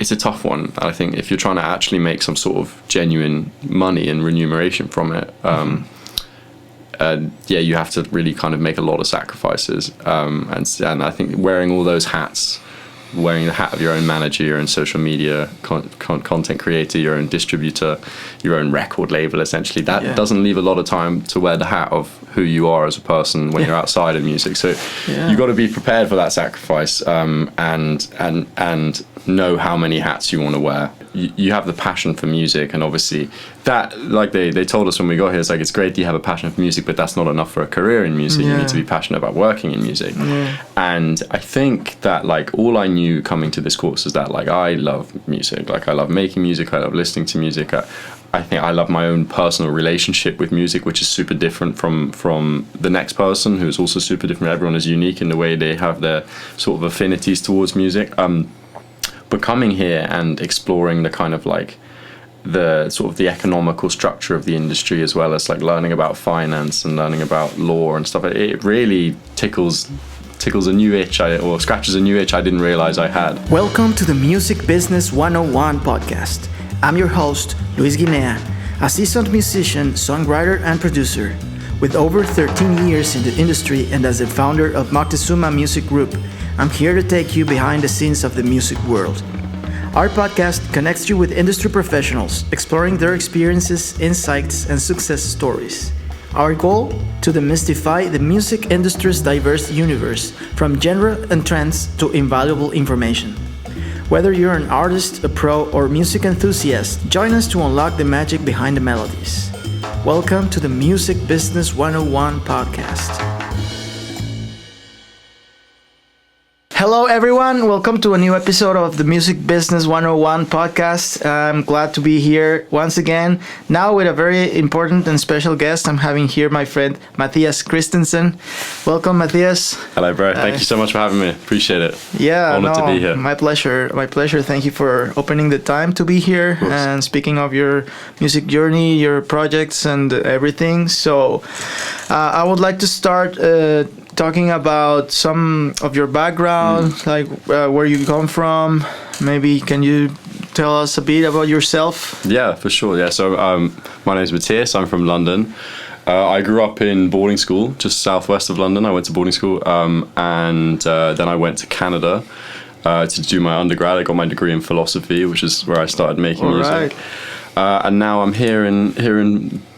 it's a tough one. I think if you're trying to actually make some sort of genuine money and remuneration from it, you have to really kind of make a lot of sacrifices. And I think wearing all those hats, wearing the hat of your own manager, your own social media content creator, your own distributor, your own record label, essentially, that doesn't leave a lot of time to wear the hat of who you are as a person when you're outside of music. So you got to be prepared for that sacrifice, and know how many hats you want to wear. You have the passion for music, and obviously that, like they told us when we got here, it's like, it's great that you have a passion for music, but that's not enough for a career in music. You need to be passionate about working in music. And I think that, like, all I knew coming to this course is that, like, I love music. Like, I love making music, I love listening to music. I think I love my own personal relationship with music, which is super different from the next person, who is also super different. Everyone is unique in the way they have their sort of affinities towards music. But coming here and exploring the kind of like the sort of the economical structure of the industry, as well as like learning about finance and learning about law and stuff, it really tickles a new itch, or scratches a new itch I didn't realize I had. Welcome to the Music Business 101 podcast. I'm your host, Luis Guinea, a seasoned musician, songwriter, and producer. With over 13 years in the industry and as the founder of Moctezuma Music Group, I'm here to take you behind the scenes of the music world. Our podcast connects you with industry professionals, exploring their experiences, insights, and success stories. Our goal? To demystify the music industry's diverse universe, from genre and trends to invaluable information. Whether you're an artist, a pro, or music enthusiast, join us to unlock the magic behind the melodies. Welcome to the Music Business 101 podcast. Hello everyone, welcome to a new episode of the Music Business 101 podcast. I'm glad to be here once again, now with a very important and special guest. I'm having here my friend Matthias Kristensen. Welcome, Matthias. Hello, bro. Thank you so much for having me. Appreciate it. Yeah, honored to be here. My pleasure. Thank you for opening the time to be here and speaking of your music journey, your projects and everything. So I would like to start talking about some of your background, like where you come from. Maybe can you tell us a bit about yourself? Yeah, for sure. Yeah, so my name is Matthias. I'm from London. I grew up in boarding school, just southwest of London. I went to boarding school, and then I went to Canada to do my undergrad. I got my degree in philosophy, which is where I started making music. Right. And now I'm here in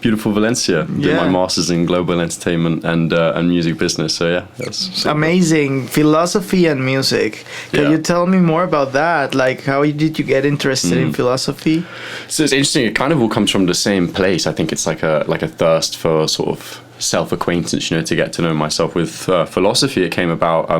beautiful Valencia, doing my master's in global entertainment and music business. So yeah, that's amazing. Philosophy and music. Can you tell me more about that? Like, how did you get interested in philosophy? So it's interesting. It kind of all comes from the same place. I think it's like a thirst for sort of self-acquaintance, to get to know myself. With philosophy, it came about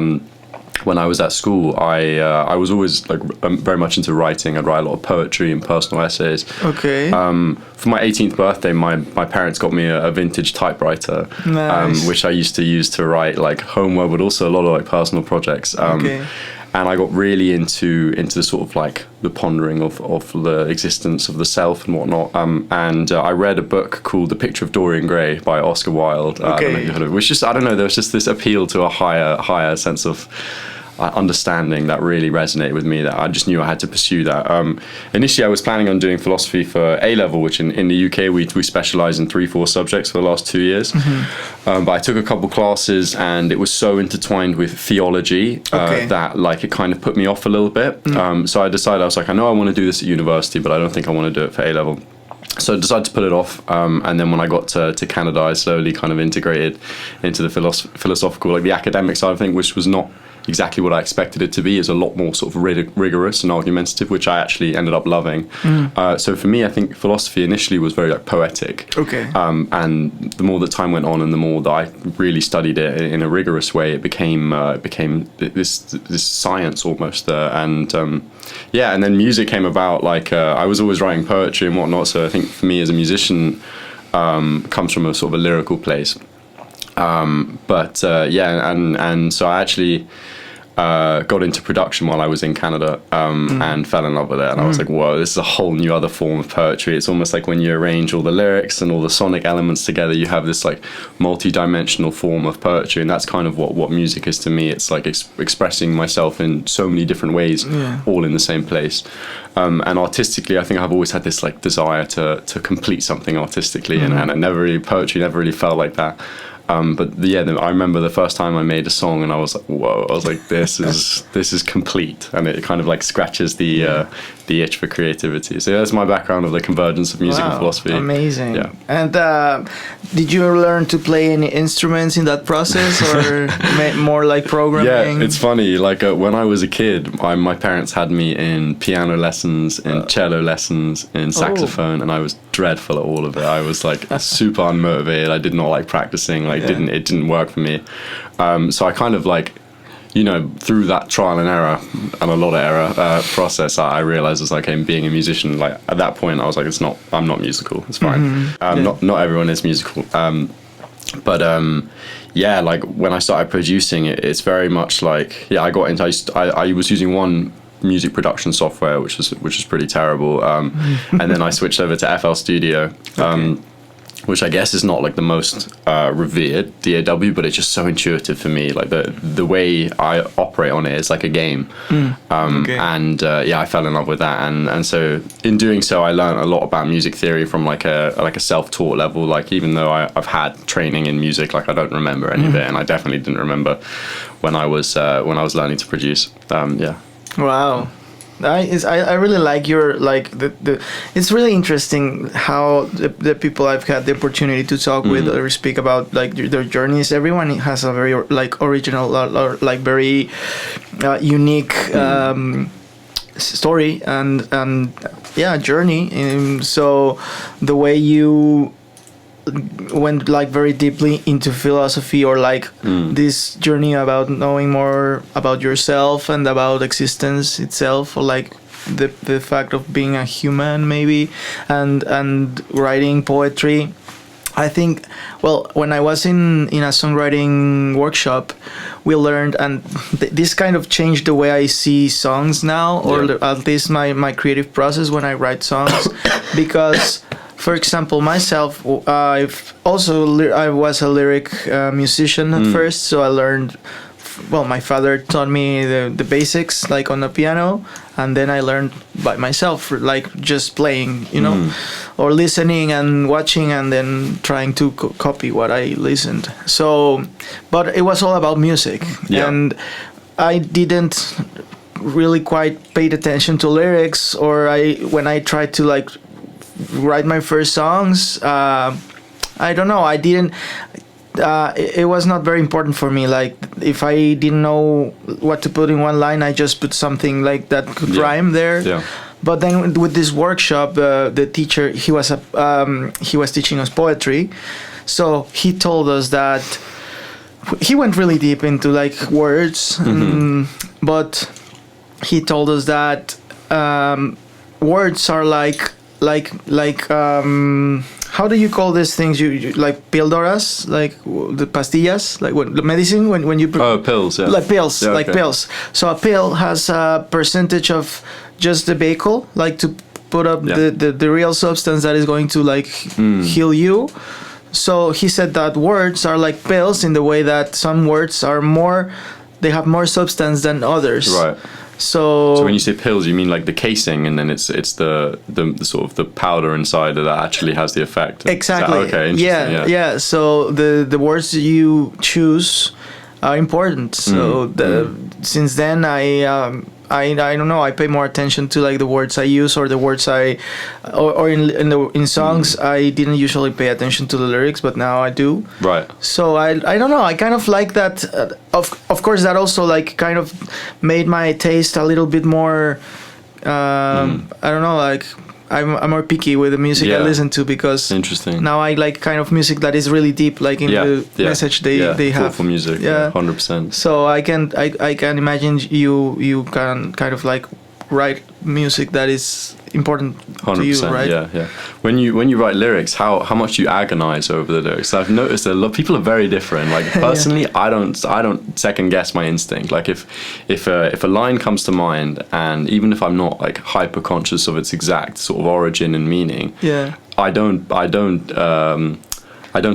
when I was at school. I was always like very much into writing. I'd write a lot of poetry and personal essays. Okay. For my 18th birthday, my parents got me a vintage typewriter, nice. Which I used to use to write like homework, but also a lot of like personal projects. Okay. And I got really into the sort of like the pondering of the existence of the self and whatnot. And I read a book called The Picture of Dorian Gray by Oscar Wilde. Okay. I don't know if you heard of it. Which just, I don't know, there was just this appeal to a higher sense of understanding that really resonated with me, that I just knew I had to pursue that. Initially, I was planning on doing philosophy for A-level, which in the UK, we specialise in 3-4 subjects for the last 2 years. But I took a couple classes and it was so intertwined with theology that like it kind of put me off a little bit. So I decided, I was like, I know I want to do this at university, but I don't think I want to do it for A-level. So I decided to put it off, and then when I got to Canada, I slowly kind of integrated into the philosophical, like the academic side of things, which was not exactly what I expected it to be. Is a lot more sort of rigorous and argumentative, which I actually ended up loving. So for me, I think philosophy initially was very like poetic. Okay. And the more that time went on, and the more that I really studied it in a rigorous way, it became this science almost. And then music came about. Like I was always writing poetry and whatnot. So I think for me as a musician, comes from a sort of a lyrical place. And so I actually got into production while I was in Canada and fell in love with it. And I was like, whoa, this is a whole new other form of poetry. It's almost like when you arrange all the lyrics and all the sonic elements together, you have this like multi-dimensional form of poetry. And that's kind of what music is to me. It's like expressing myself in so many different ways, all in the same place. And artistically, I think I've always had this like desire to complete something artistically, and poetry never really felt like that. But I remember the first time I made a song, and I was like, whoa! I was like, this is complete, and it kind of like scratches the itch for creativity. So that's my background of the convergence of music and philosophy. Amazing. Yeah. And did you learn to play any instruments in that process, or more like programming? Yeah, it's funny. Like when I was a kid, my parents had me in piano lessons, in cello lessons, in saxophone, and I was dreadful at all of it. I was like super unmotivated. I did not like practicing. It didn't work for me. So I kind of like, through that trial and error and a lot of error process, I realized as I came being a musician, like at that point I was like, I'm not musical. It's fine. Not everyone is musical. But like when I started producing it, it's very much like, I got into, I was using one music production software, which is pretty terrible. And then I switched over to FL Studio. Which I guess is not like the most revered DAW, but it's just so intuitive for me. Like the way I operate on it is like a game. And I fell in love with that. And so in doing so, I learned a lot about music theory from like a self-taught level. Like even though I've had training in music, like I don't remember any of it, and I definitely didn't remember when I was learning to produce. Wow. I really like your it's really interesting how the people I've had the opportunity to talk with or speak about like their journeys. Everyone has a very like original or like very unique story and journey. So the way you went like very deeply into philosophy, or like this journey about knowing more about yourself and about existence itself, or like the fact of being a human maybe, and writing poetry. I think, well, when I was in a songwriting workshop, we learned, and this kind of changed the way I see songs now, or at least my creative process when I write songs, because for example, myself, I was a lyric musician at first, so I learned. Well, my father taught me the basics, like on the piano, and then I learned by myself, like just playing, or listening and watching, and then trying to copy what I listened. So, but it was all about music, and I didn't really quite paid attention to lyrics, or when I tried to like write my first songs, I don't know, I didn't it was not very important for me. Like if I didn't know what to put in one line, I just put something like that could rhyme there. But then with this workshop, the teacher, he was teaching us poetry, so he told us that he went really deep into like words, but he told us that words are like how do you call these things? You like píldoras, like the pastillas, like the medicine when you pills, like pills, pills. So a pill has a percentage of just the vehicle, like to put up the real substance that is going to like heal you. So he said that words are like pills in the way that some words they have more substance than others. Right. So when you say pills, you mean like the casing, and then it's the sort of the powder inside that actually has the effect. Exactly. Okay. Interesting. Yeah. So the words you choose are important. So since then I don't know, I pay more attention to like the words I use, or the words or in songs I didn't usually pay attention to the lyrics, but now I do. Right. So I don't know, I kind of like that. Of course that also like kind of made my taste a little bit more I don't know, like I'm more picky with the music I listen to, because interesting. Now I like kind of music that is really deep, like in the message they have. Thoughtful music. 100%. So I can imagine you can kind of like write music that is important 100%, to you, right? Yeah. When you write lyrics, how much you agonize over the lyrics. I've noticed that a lot of people are very different. Like personally, I don't second guess my instinct. Like if a line comes to mind, and even if I'm not like hyper conscious of its exact sort of origin and meaning, I don't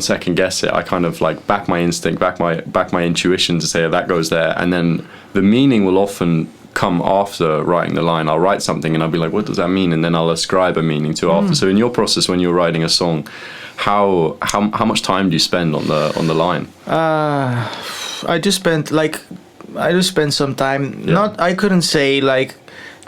second guess it. I kind of like back my instinct, back my intuition to say that goes there, and then the meaning will often come after writing the line. I'll write something and I'll be like, what does that mean? And then I'll ascribe a meaning to after. So in your process, when you're writing a song, how much time do you spend on the line? I just spend some time. I couldn't say like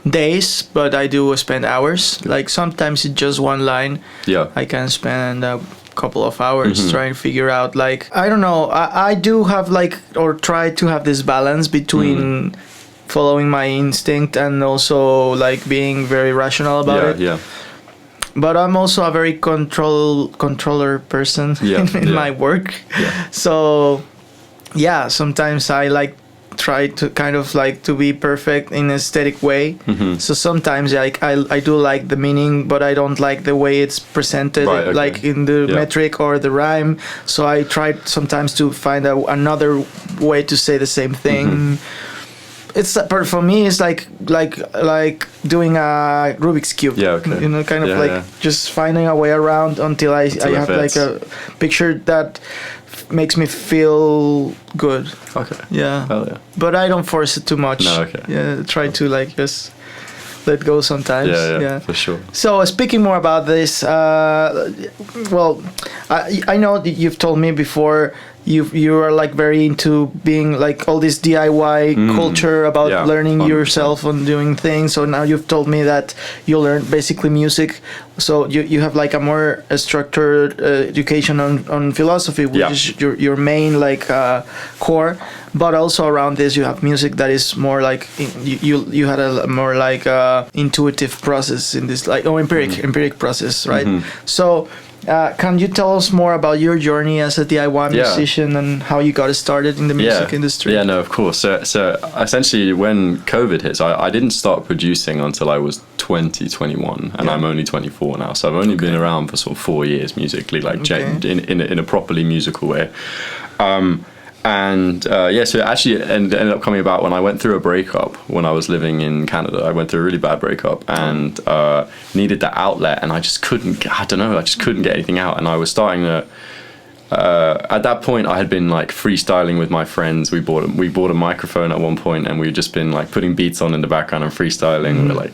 days, but I do spend hours. Like sometimes it's just one line. I can spend a couple of hours trying to figure out, like, I don't know, I do have like, or try to have this balance between following my instinct and also like being very rational about it. But I'm also a very controller person in my work. So sometimes I like try to kind of like to be perfect in an aesthetic way. So sometimes I do like the meaning, but I don't like the way it's presented, like in the metric or the rhyme. So I try sometimes to find another way to say the same thing. It's for me, it's like doing a Rubik's cube. You know, kind of just finding a way around until I have like a picture that makes me feel good. But I don't force it too much. Try to like just let go sometimes. For sure. So speaking more about this, well, I know that you've told me before you are like very into being like all this DIY culture about learning 100%. Yourself and doing things. So now you've told me that you learn basically music. So you have like a more structured education on philosophy, which is your main like core. But also around this, you have music that is more like you had a more like intuitive process in this, like empiric process, right? So. Can you tell us more about your journey as a DIY musician and how you got started in the music industry? Yeah, no, of course. So essentially, when COVID hit, I didn't start producing until I was 21, and I'm only 24 now. So I've only been around for sort of 4 years musically, like in a properly musical way. So it actually ended up coming about when I went through a breakup when I was living in Canada. I went through a really bad breakup and needed that outlet, and I just couldn't get anything out. And I was starting to, at that point I had been like freestyling with my friends. We bought a microphone at one point, and we'd just been like putting beats on in the background and freestyling. We're like,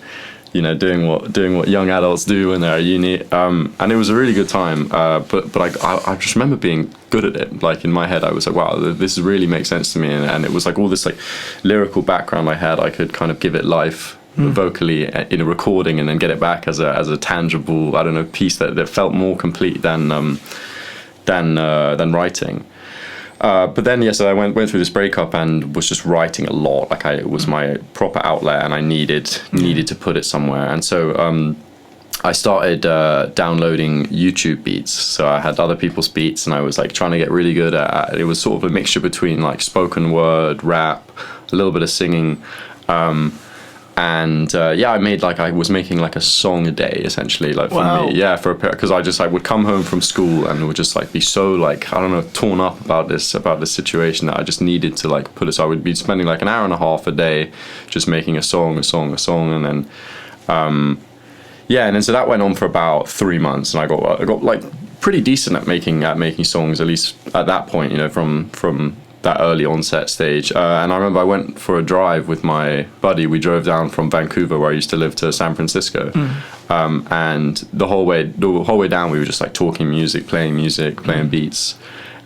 you know, doing what young adults do when they're at uni, and it was a really good time. But I just remember being good at it. Like in my head, I was like, wow, this really makes sense to me. And it was like all this like lyrical background I had. I could kind of give it life vocally in a recording, and then get it back as a tangible, I don't know, piece that felt more complete than writing. But then, so I went through this breakup and was just writing a lot. Like it was my proper outlet, and I needed to put it somewhere. And so I started downloading YouTube beats. So I had other people's beats, and I was like trying to get really good at it. It was sort of a mixture between like spoken word, rap, a little bit of singing. I was making like a song a day essentially, like for me, because I just like would come home from school and would just like be so like, I don't know, torn up about this situation that I just needed to like put it. So I would be spending like an hour and a half a day just making a song, and then and then so that went on for about 3 months, and I got like pretty decent at making songs, at least at that point, you know, from that early onset stage. And I remember I went for a drive with my buddy. We drove down from Vancouver, where I used to live, to San Francisco. And the whole way down, we were just like talking music, playing beats.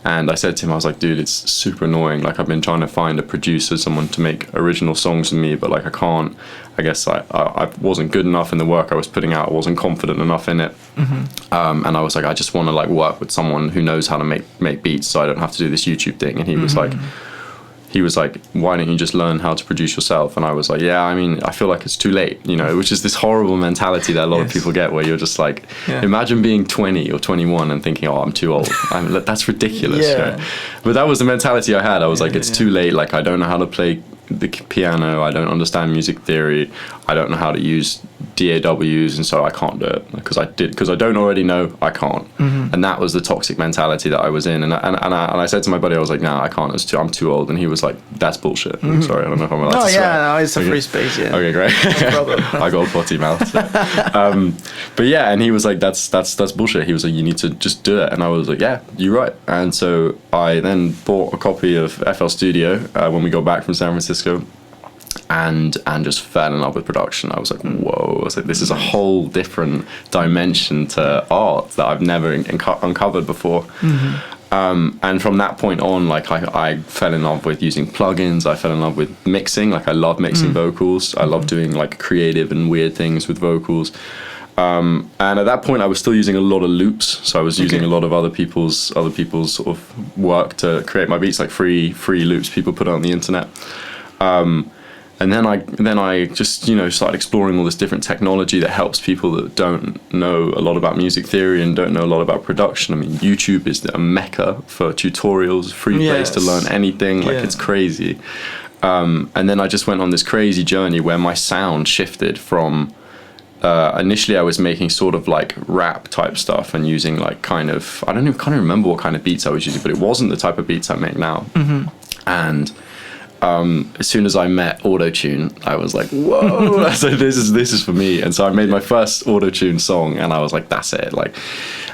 And I said to him, I was like, dude, it's super annoying. Like I've been trying to find a producer, someone to make original songs with me, but like I can't. I guess I wasn't good enough in the work I was putting out. I wasn't confident enough in it. And I was like, I just want to like work with someone who knows how to make beats, so I don't have to do this YouTube thing. And he was like, why don't you just learn how to produce yourself? And I was like, I mean, I feel like it's too late, you know, which is this horrible mentality that a lot of people get, where you're just like, imagine being 20 or 21 and thinking, oh, I'm too old. That's ridiculous. Right? But that was the mentality I had. I was like, it's too late. Like, I don't know how to play the piano. I don't understand music theory. I don't know how to use DAWs, and so I can't do it because I don't already know. I can't, and that was the toxic mentality that I was in. And I said to my buddy, I was like, "No, I can't. I'm too old." And he was like, "That's bullshit." I'm sorry, I don't know if I'm allowed to swear. No, it's a free space. Yeah. Okay, great. No problem. I got a potty mouth. So. But yeah, and he was like, "That's bullshit." He was like, "You need to just do it." And I was like, "Yeah, you're right." And so I then bought a copy of FL Studio when we got back from San Francisco. And just fell in love with production. I was like, whoa. I was like, this is a whole different dimension to art that I've never uncovered before. And from that point on, like I fell in love with using plugins. I fell in love with mixing. Like I love mixing vocals. I love doing like creative and weird things with vocals. And at that point, I was still using a lot of loops. So I was using a lot of other people's sort of work to create my beats, like free loops people put on the internet. And then I just, started exploring all this different technology that helps people that don't know a lot about music theory and don't know a lot about production. I mean, YouTube is a mecca for tutorials, free place to learn anything. Like it's crazy. And then I just went on this crazy journey where my sound shifted from, initially I was making sort of like rap type stuff and using like kind of remember what kind of beats I was using, but it wasn't the type of beats I make now. And as soon as I met auto-tune, I was like, whoa, so this is for me. And so I made my first auto-tune song and I was like, that's it. Like,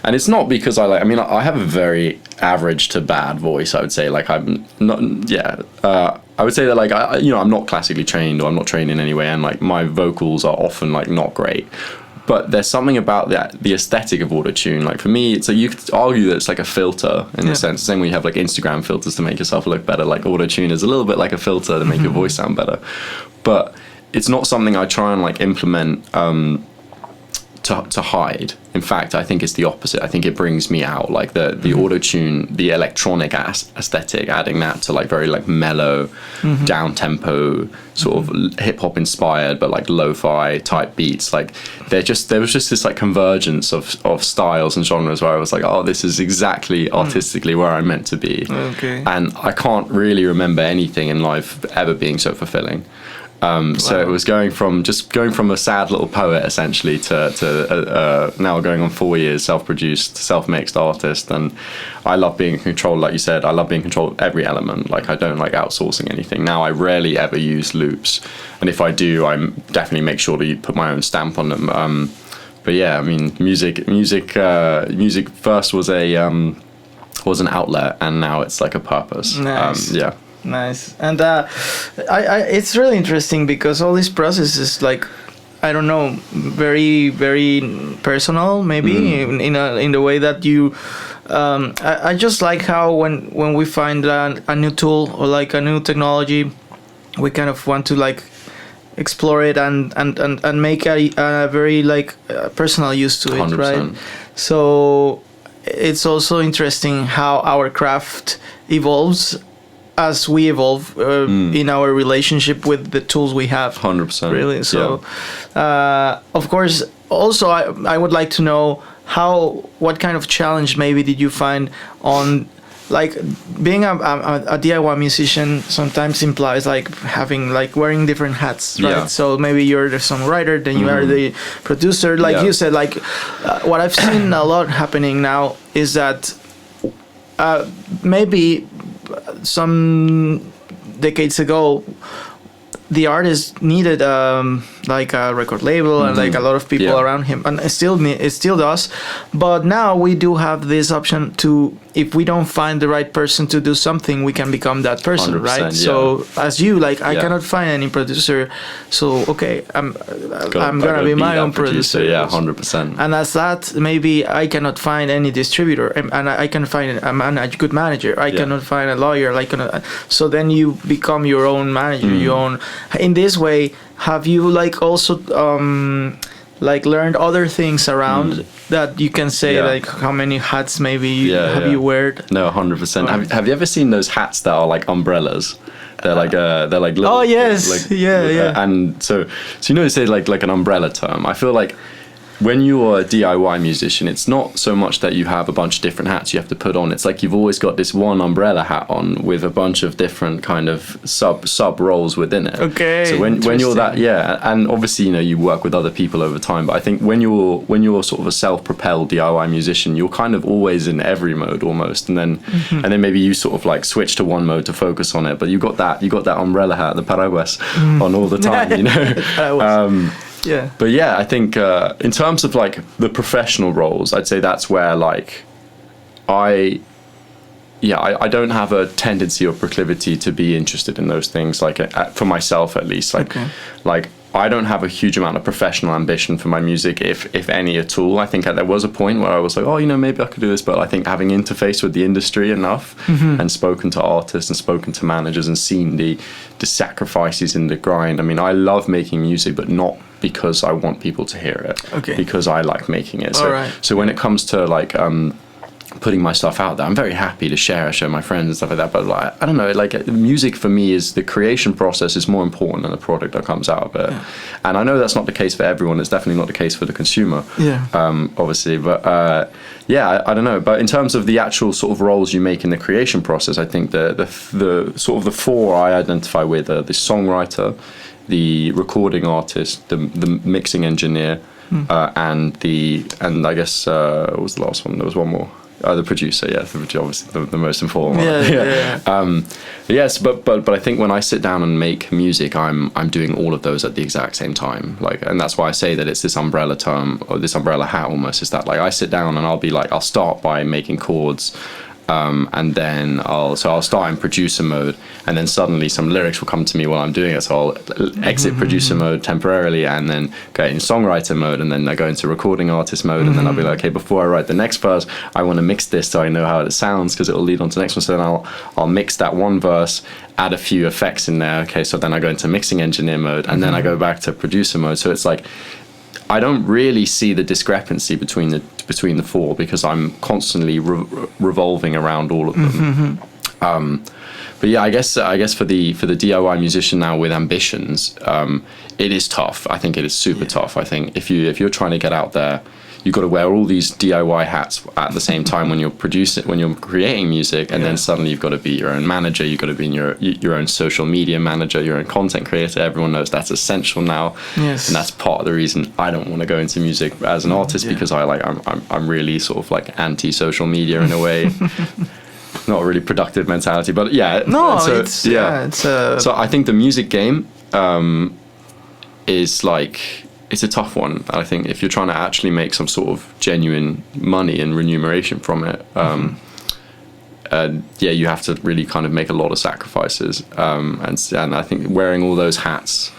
and it's not because I have a very average to bad voice, I would say. Like I'm not, I would say that like, I'm not classically trained or I'm not trained in any way. And like my vocals are often like not great. But there's something about the aesthetic of auto-tune. Like for me, it's like you could argue that it's like a filter in the sense. Same way you have like Instagram filters to make yourself look better. Like auto-tune is a little bit like a filter to make your voice sound better. But it's not something I try and like implement to hide. In fact, I think it's the opposite. I think it brings me out, like the auto-tune, the electronic aesthetic, adding that to like very like mellow, down tempo, sort of hip hop inspired, but like lo-fi type beats. Like there was just this like convergence of styles and genres where I was like, oh, this is exactly artistically where I'm meant to be. Okay. And I can't really remember anything in life ever being so fulfilling. So it was going from a sad little poet essentially to now going on 4 years self-produced, self-mixed artist. And I love being in control, like you said. I love being in control of every element. Like I don't like outsourcing anything. Now I rarely ever use loops, and if I do, I definitely make sure to put my own stamp on them. But yeah, I mean, music first was an outlet, and now it's like a purpose. Nice. Nice. And it's really interesting because all this process is like, I don't know, very, very personal, maybe in the way that you. I just like how when we find a new tool or like a new technology, we kind of want to like explore it and make a very like personal use to it, 100%. Right? So it's also interesting how our craft evolves as we evolve in our relationship with the tools we have. 100%. Really. So, of course, also I would like to know what kind of challenge maybe did you find on, like, being a DIY musician sometimes implies like having like wearing different hats, right? Yeah. So maybe you're the songwriter, then you are the producer. Like you said, like what I've seen a lot happening now is that maybe some decades ago, the artist needed like a record label and like a lot of people around him, and it still does. But now we do have this option to, if we don't find the right person to do something, we can become that person, right? Yeah. So as you, like, I cannot find any producer, so okay, I'm gonna be my own producer. Yeah, 100%. And as that, maybe I cannot find any distributor, and I can find a good manager. I cannot find a lawyer. So then you become your own manager, your own. In this way, have you like also like learned other things around that you can say like how many hats maybe you wear? No, 100%. Have you ever seen those hats that are like umbrellas? They're like little. Oh yes, like, yeah. And so they say like an umbrella term. I feel like when you're a DIY musician, it's not so much that you have a bunch of different hats you have to put on. It's like you've always got this one umbrella hat on with a bunch of different kind of sub roles within it. Okay. So when you're that, and obviously, you know, you work with other people over time, but I think when you're sort of a self-propelled DIY musician, you're kind of always in every mode almost, and then maybe you sort of like switch to one mode to focus on it, but you got that umbrella hat, the paraguas, on all the time, you know. Yeah. But yeah, I think in terms of like the professional roles, I'd say that's where like I don't have a tendency or proclivity to be interested in those things, like for myself at least. Like I don't have a huge amount of professional ambition for my music, if any at all. I think there was a point where I was like, oh, you know, maybe I could do this. But I think having interfaced with the industry enough and spoken to artists and spoken to managers and seen the sacrifices in the grind. I mean, I love making music, but not because I want people to hear it. Okay. Because I like making it. All So when it comes to like putting my stuff out there, I'm very happy to show my friends and stuff like that, but like, I don't know, like music for me is the creation process is more important than the product that comes out of it. And I know that's not the case for everyone. It's definitely not the case for the consumer, obviously, but I don't know. But in terms of the actual sort of roles you make in the creation process, I think the sort of the four I identify with are the songwriter, the recording artist, the mixing engineer, and I guess what was the last one? There was one more. The producer, obviously the most important one. Yes, but I think when I sit down and make music, I'm doing all of those at the exact same time. Like, and that's why I say that it's this umbrella term or this umbrella hat almost. Is that like I sit down and I'll start by making chords. And then I'll start in producer mode, and then suddenly some lyrics will come to me while I'm doing it. So I'll exit producer mode temporarily, and then go in songwriter mode, and then I go into recording artist mode, and then I'll be like, okay, before I write the next verse, I want to mix this so I know how it sounds because it will lead on to the next one. So then I'll mix that one verse, add a few effects in there. Okay, so then I go into mixing engineer mode, and then I go back to producer mode. So it's like I don't really see the discrepancy between the four because I'm constantly revolving around all of them. But yeah, I guess for the DIY musician now with ambitions, it is tough. I think it is super tough. I think if you're trying to get out there, you've got to wear all these DIY hats at the same time when you're creating music, and then suddenly you've got to be your own manager, you've got to be your own social media manager, your own content creator. Everyone knows that's essential now, and that's part of the reason I don't want to go into music as an artist because I'm really sort of like anti-social media in a way. Not a really productive mentality, but so I think the music game is like. It's a tough one. I think if you're trying to actually make some sort of genuine money and remuneration from it, you have to really kind of make a lot of sacrifices. And I think wearing all those hats,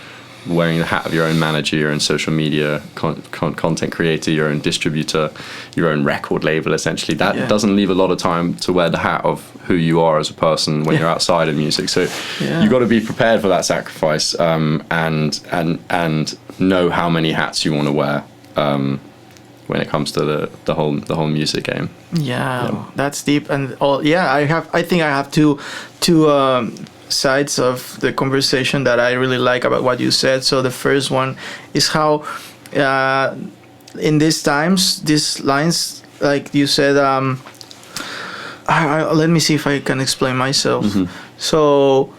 wearing the hat of your own manager, your own social media content creator, your own distributor, your own record label, essentially, that doesn't leave a lot of time to wear the hat of who you are as a person when you're outside of music. So you got to be prepared for that sacrifice, and know how many hats you want to wear when it comes to the whole music game. That's deep. And I think I have two sides of the conversation that I really like about what you said. So the first one is how in these times, these lines, like you said, let me see if I can explain myself. So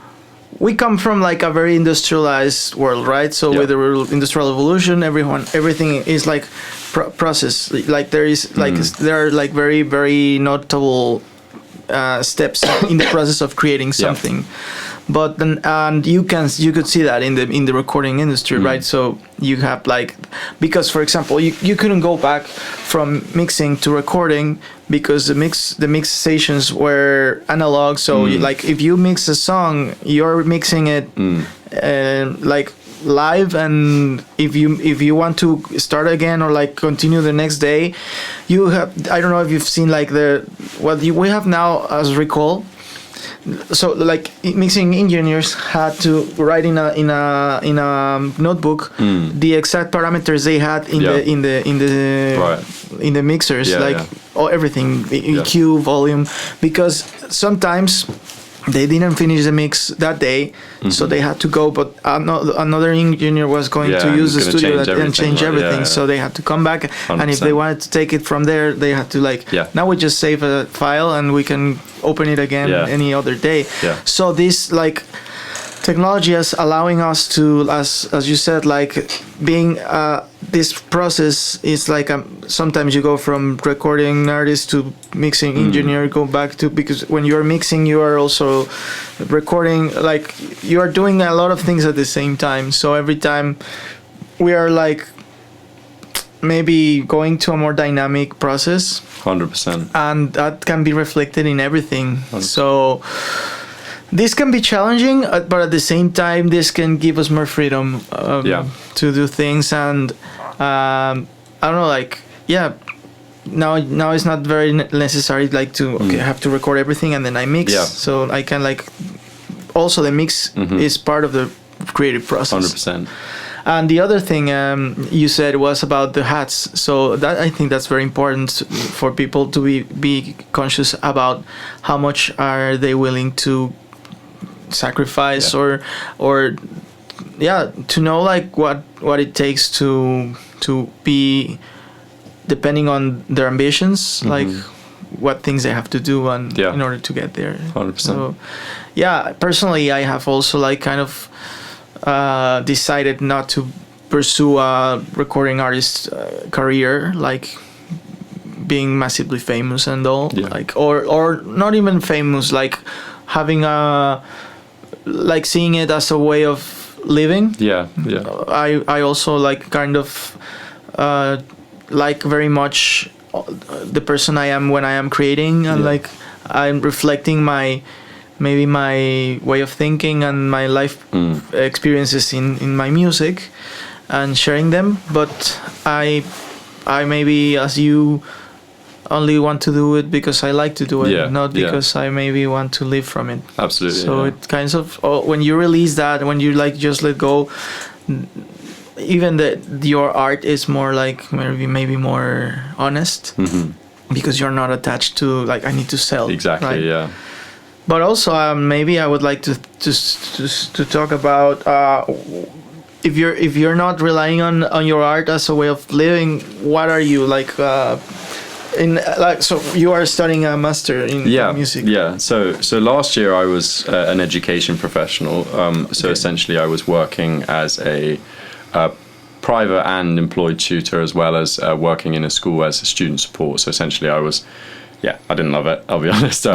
we come from like a very industrialized world, right? So with the industrial revolution, everything is like process. Like there is like there are like very, very notable steps in the process of creating something. But then, and you could see that in the recording industry, right? So you have like, because for example, you couldn't go back from mixing to recording because the mix stations were analog. So like if you mix a song, you're mixing it like live, and if you want to start again or like continue the next day, you have, I don't know if you've seen like we have now as recall. So like mixing engineers had to write in a notebook the exact parameters they had in the mixers, everything, EQ, volume, because sometimes they didn't finish the mix that day, so they had to go. But another engineer was going to use the studio and change everything. So they had to come back, 100%. And if they wanted to take it from there, they had to now we just save a file and we can open it again any other day. So this technology is allowing us to, as you said, being this process is sometimes you go from recording artist to mixing engineer, go back to, because when you're mixing you are also recording, you are doing a lot of things at the same time. So every time we are maybe going to a more dynamic process, 100%, and that can be reflected in everything. 100%. So this can be challenging, but at the same time, this can give us more freedom to do things. And I don't know, now it's not very necessary I have to record everything and then I mix. So I can also the mix is part of the creative process. 100%. And the other thing you said was about the hats. So that, I think that's very important for people to be conscious about how much are they willing to sacrifice or to know what it takes to be, depending on their ambitions, what things they have to do in order to get there. 100%. So personally I have also kind of decided not to pursue a recording artist career, being massively famous and all, or not even famous, having a seeing it as a way of living. I also kind of very much the person I am when I am creating, and I'm reflecting my way of thinking and my life experiences in my music and sharing them. But I maybe, as you, only want to do it because I like to do it, not because I maybe want to live from it. Absolutely. So it kind of, when you release that, when you just let go, even your art is more maybe more honest, because you're not attached to I need to sell. Exactly. Right? But also maybe I would like to talk about if you're not relying on your art as a way of living, what are you so you are studying a master in music. So last year I was an education professional. So essentially I was working as a private and employed tutor, as well as working in a school as a student support. So essentially I was I didn't love it, I'll be honest.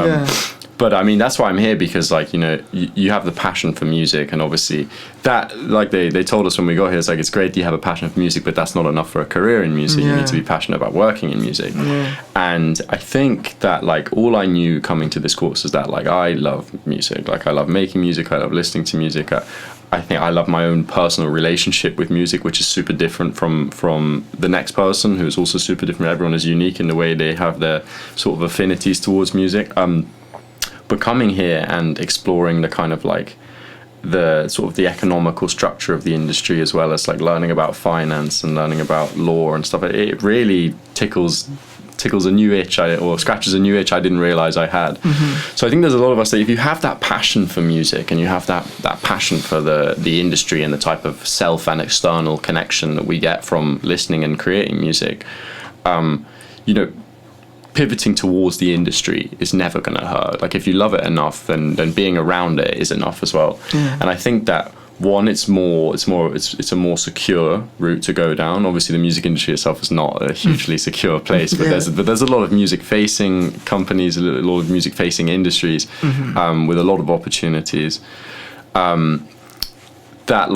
But I mean, that's why I'm here, because you have the passion for music, and obviously that, they told us when we got here, it's great that you have a passion for music, but that's not enough for a career in music. You need to be passionate about working in music. And I think that all I knew coming to this course is that I love music. I love making music, I love listening to music. I think I love my own personal relationship with music, which is super different from the next person, who is also super different. Everyone is unique in the way they have their sort of affinities towards music. But coming here and exploring the kind of the sort of the economical structure of the industry, as well as learning about finance and learning about law and stuff, it really tickles a new itch, or scratches a new itch I didn't realize I had. So I think there's a lot of us that if you have that passion for music, and you have that passion for the industry and the type of self and external connection that we get from listening and creating music, pivoting towards the industry is never going to hurt. If you love it enough, then being around it is enough as well. And I think that it's a more secure route to go down. Obviously the music industry itself is not a hugely secure place, but there's a lot of music facing companies, a lot of music facing industries, with a lot of opportunities, that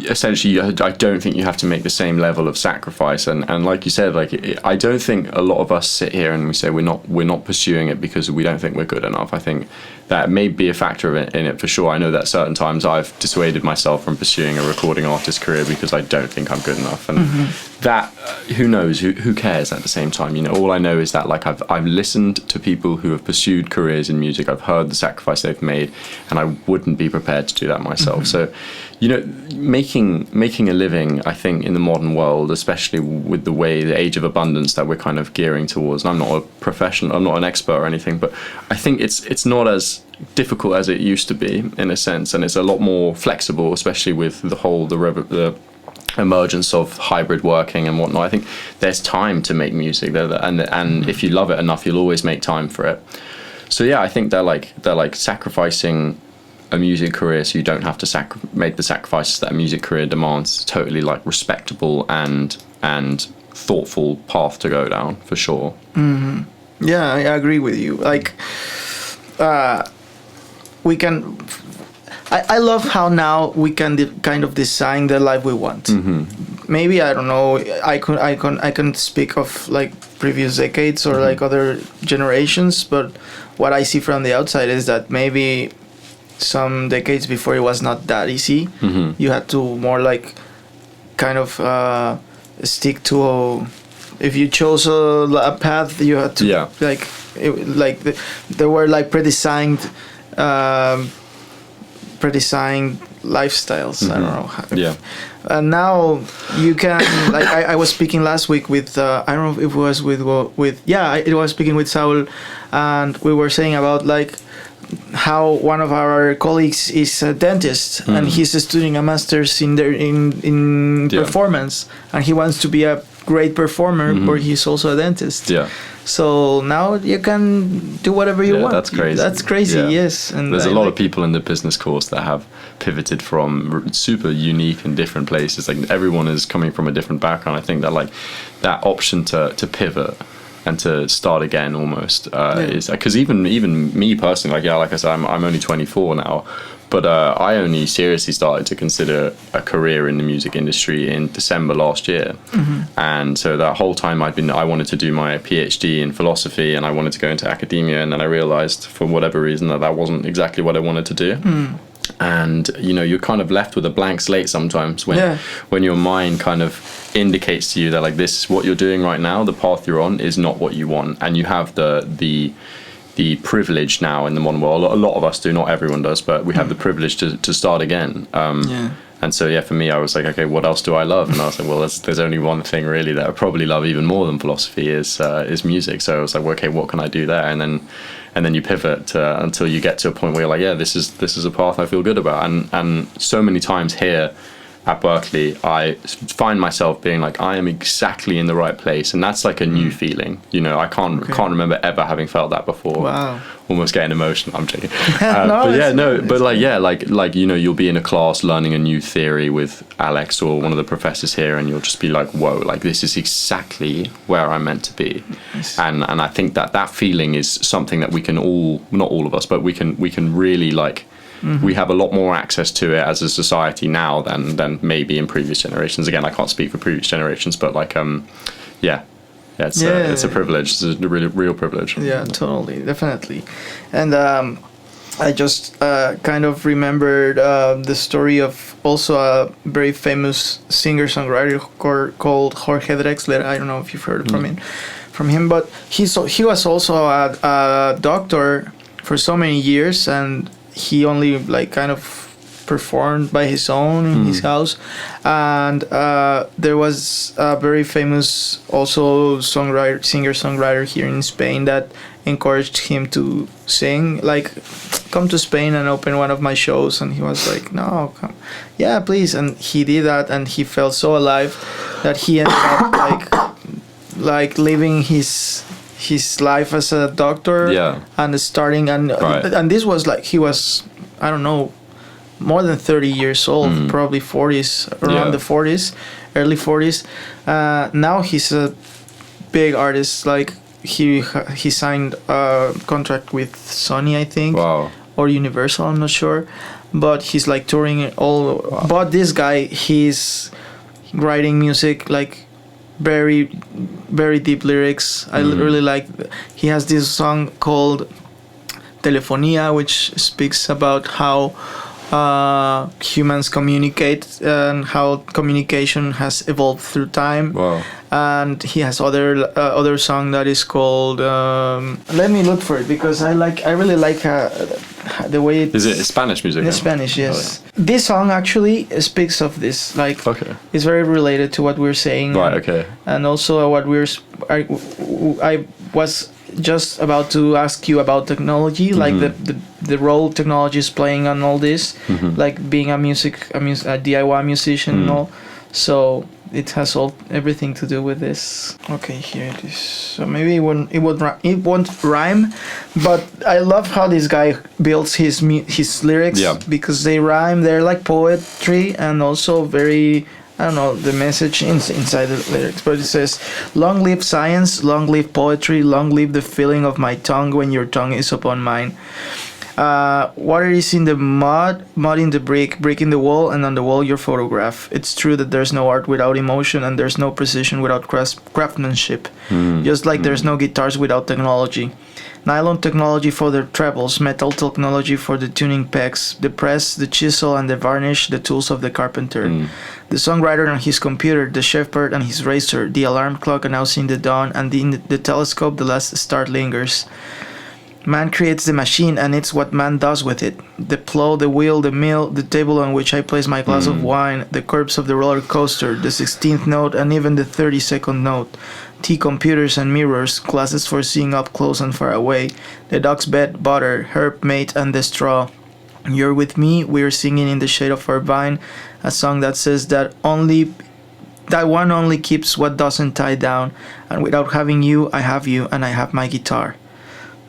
essentially I don't think you have to make the same level of sacrifice, and like you said, I don't think a lot of us sit here and we say we're not pursuing it because we don't think we're good enough. I think that may be a factor in it for sure. I know that certain times I've dissuaded myself from pursuing a recording artist career because I don't think I'm good enough, and that who knows, who cares at the same time. All I know is that I've listened to people who have pursued careers in music. I've heard the sacrifice they've made, and I wouldn't be prepared to do that myself. So making a living, I think, in the modern world, especially with the age of abundance that we're kind of gearing towards, and I'm not a professional, I'm not an expert or anything, but I think it's not as difficult as it used to be in a sense, and it's a lot more flexible, especially with the emergence of hybrid working and whatnot. I think there's time to make music there, and if you love it enough, you'll always make time for it. So yeah, I think they're like sacrificing a music career so you don't have to make the sacrifices that a music career demands. Totally like respectable and thoughtful path to go down, for sure. Mm-hmm. Yeah, I agree with you. Like, we can. I love how now we can kind of design the life we want. Mm-hmm. Maybe, I don't know. I can speak of like previous decades or like other generations, but what I see from the outside is that maybe some decades before it was not that easy. Mm-hmm. You had to more like kind of stick to. If you chose a path, you had to there were like predesigned lifestyles. Mm-hmm. I don't know. Yeah. And now you can like I was speaking last week with I don't know if it was it was speaking with Saul, and we were saying about like how one of our colleagues is a dentist, and he's studying a master's in performance, and he wants to be a great performer, but he's also a dentist. Yeah. So now you can do whatever you want. That's crazy. That's crazy. Yeah. Yes. And there's a lot of people in the business course that have pivoted from super unique and different places. Like everyone is coming from a different background. I think that like that option to pivot and to start again almost is because even me personally, like I said, I'm only 24 now. But I only seriously started to consider a career in the music industry in December last year. Mm-hmm. And so that whole time I wanted to do my PhD in philosophy, and I wanted to go into academia, and then I realized for whatever reason that wasn't exactly what I wanted to do. And you're kind of left with a blank slate sometimes when your mind kind of indicates to you that like this is what you're doing right now, the path you're on is not what you want, and you have the privilege now in the modern world. A lot of us do, not everyone does, but we have the privilege to start again. And so for me, I was like, okay, what else do I love? And I was like, well, there's only one thing really that I probably love even more than philosophy is music. So I was like, well, okay, what can I do there? And then you pivot until you get to a point where you're like, yeah, this is a path I feel good about. And so many times here at Berkeley, I find myself being like, I am exactly in the right place, and that's like a new feeling. I can't remember ever having felt that before. Wow. Almost getting emotional. I'm joking. You'll be in a class learning a new theory with Alex or one of the professors here, and you'll just be like, whoa, like this is exactly where I'm meant to be. Nice. And I think that feeling is something that we can all, not all of us, but we can really like. Mm-hmm. We have a lot more access to it as a society now than maybe in previous generations. Again, I can't speak for previous generations, but like, it's a privilege. It's a really real privilege. Yeah, totally, definitely. And I just kind of remembered the story of also a very famous singer-songwriter called Jorge Drexler. I don't know if you've heard from him, but he was also a doctor for so many years, and he only like kind of performed by his own in his house. And there was a very famous also singer-songwriter here in Spain that encouraged him to sing, like, come to Spain and open one of my shows. And he was like, no, come. Yeah, please. And he did that, and he felt so alive that he ended up like living his life as a doctor and starting and this was like he was, I don't know, more than 30 years old, probably 40s, around the 40s, early 40s. Now he's a big artist. Like he signed a contract with Sony, I think, or Universal, I'm not sure, but he's like touring all. But this guy, he's writing music like very, very deep lyrics. I really like. He has this song called Telefonia, which speaks about how humans communicate and how communication has evolved through time. Wow. And he has other song that is called. Let me look for it because I really like the way it is. It Spanish music? In Spanish, yes. This song actually speaks of this. Like, it's very related to what we're saying. Right. Okay. And also what I was just about to ask you about technology, like the role technology is playing on all this, like being a DIY musician and all. So it has everything to do with this. Okay, here it is. So maybe it won't rhyme, but I love how this guy builds his lyrics, because they rhyme. They're like poetry and also very, I don't know, the message inside the lyrics. But it says, "Long live science, long live poetry, long live the feeling of my tongue when your tongue is upon mine. Water is in the mud in the brick in the wall, and on the wall your photograph. It's true that there's no art without emotion, and there's no precision without craftsmanship. Just like there's no guitars without technology. Nylon technology for the trebles, metal technology for the tuning pegs, the press, the chisel, and the varnish, the tools of the carpenter. The songwriter and his computer, the shepherd and his razor, the alarm clock announcing the dawn, and in the telescope the last star lingers. Man creates the machine, and it's what man does with it. The plow, the wheel, the mill, the table on which I place my glass of wine, the curbs of the roller coaster, the 16th note, and even the 32nd note. Tea, computers and mirrors, glasses for seeing up close and far away, the dog's bed, butter, herb, mate, and the straw. You're with me, we're singing in the shade of our vine, a song that says that one only keeps what doesn't tie down, and without having you, I have you, and I have my guitar.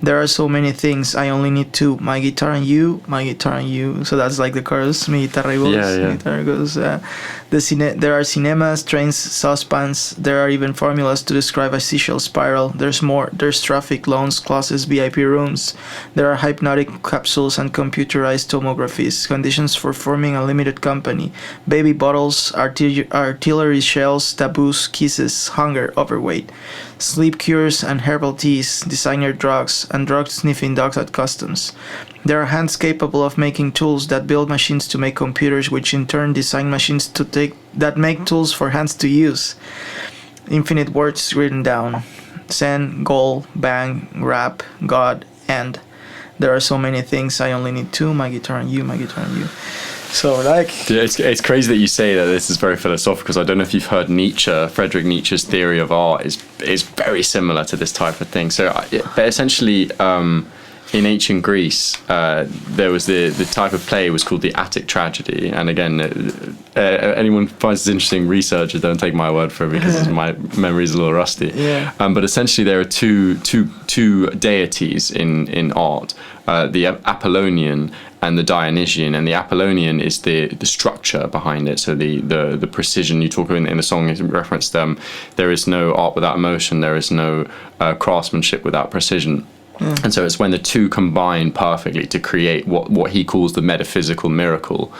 There are so many things, I only need two, my guitar and you, my guitar and you." So that's like the chorus, mi guitarra y voz, mi guitarra goes. There are cinemas, trains, saucepans, there are even formulas to describe a seashell spiral. There's more, there's traffic, loans, classes, VIP rooms. There are hypnotic capsules and computerized tomographies, conditions for forming a limited company, baby bottles, artillery shells, taboos, kisses, hunger, overweight. Sleep cures and herbal teas, designer drugs, and drug-sniffing dogs at customs. There are hands capable of making tools that build machines to make computers, which in turn design machines that make tools for hands to use. Infinite words written down. Zen, goal, bang, rap, God, end. There are so many things, I only need two, my guitar and you, my guitar and you. So it's crazy that you say that this is very philosophical, because I don't know if you've heard Friedrich Nietzsche's theory of art is very similar to this type of thing. So but essentially in ancient Greece there was the type of play was called the Attic tragedy, and again anyone finds this interesting, research it, don't take my word for it, because my memory is a little rusty. But essentially there are two deities in art, the Apollonian and the Dionysian, and the Apollonian is the structure behind it, so the precision you talk in the song is referenced. There is no art without emotion, there is no craftsmanship without precision. And so it's when the two combine perfectly to create what he calls the metaphysical miracle,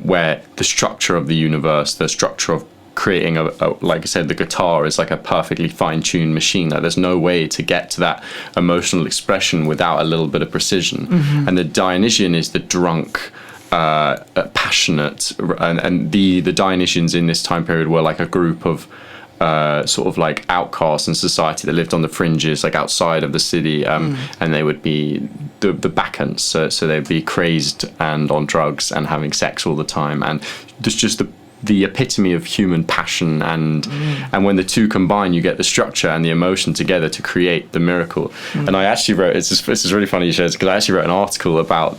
where the structure of the universe, the structure of creating like I said, the guitar is like a perfectly fine-tuned machine. Like there's no way to get to that emotional expression without a little bit of precision. And the Dionysian is the drunk, passionate, and the Dionysians in this time period were like a group of sort of like outcasts in society that lived on the fringes, like outside of the city, and they would be the bacchants, so they'd be crazed and on drugs and having sex all the time, and there's just the epitome of human passion, and when the two combine, you get the structure and the emotion together to create the miracle. And I actually wrote, this is really funny you share this, because I actually wrote an article about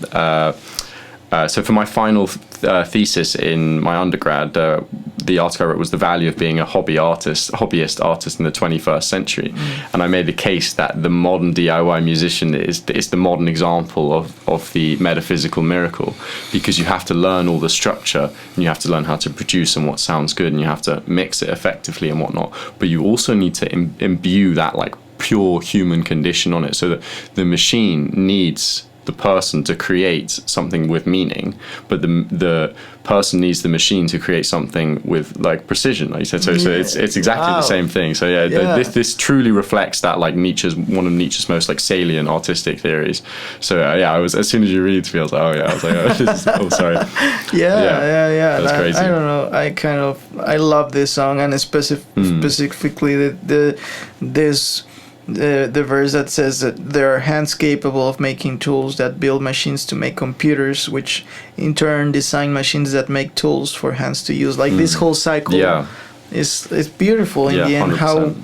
so for my final thesis in my undergrad, the article I wrote was the value of being a hobbyist artist in the 21st century. And I made the case that the modern DIY musician is the modern example of the metaphysical miracle, because you have to learn all the structure, and you have to learn how to produce and what sounds good, and you have to mix it effectively and whatnot. But you also need to imbue that like pure human condition on it, so that the machine needs the person to create something with meaning, but the person needs the machine to create something with like precision, like you said. So it's exactly the same thing. So this truly reflects that, like one of Nietzsche's most like salient artistic theories. So I was, as soon as you read it to me, I was like, this is, sorry. That's crazy. I don't know, I love this song, and specifically the verse that says that there are hands capable of making tools that build machines to make computers, which in turn design machines that make tools for hands to use. Like this whole cycle is beautiful in the end. 100%.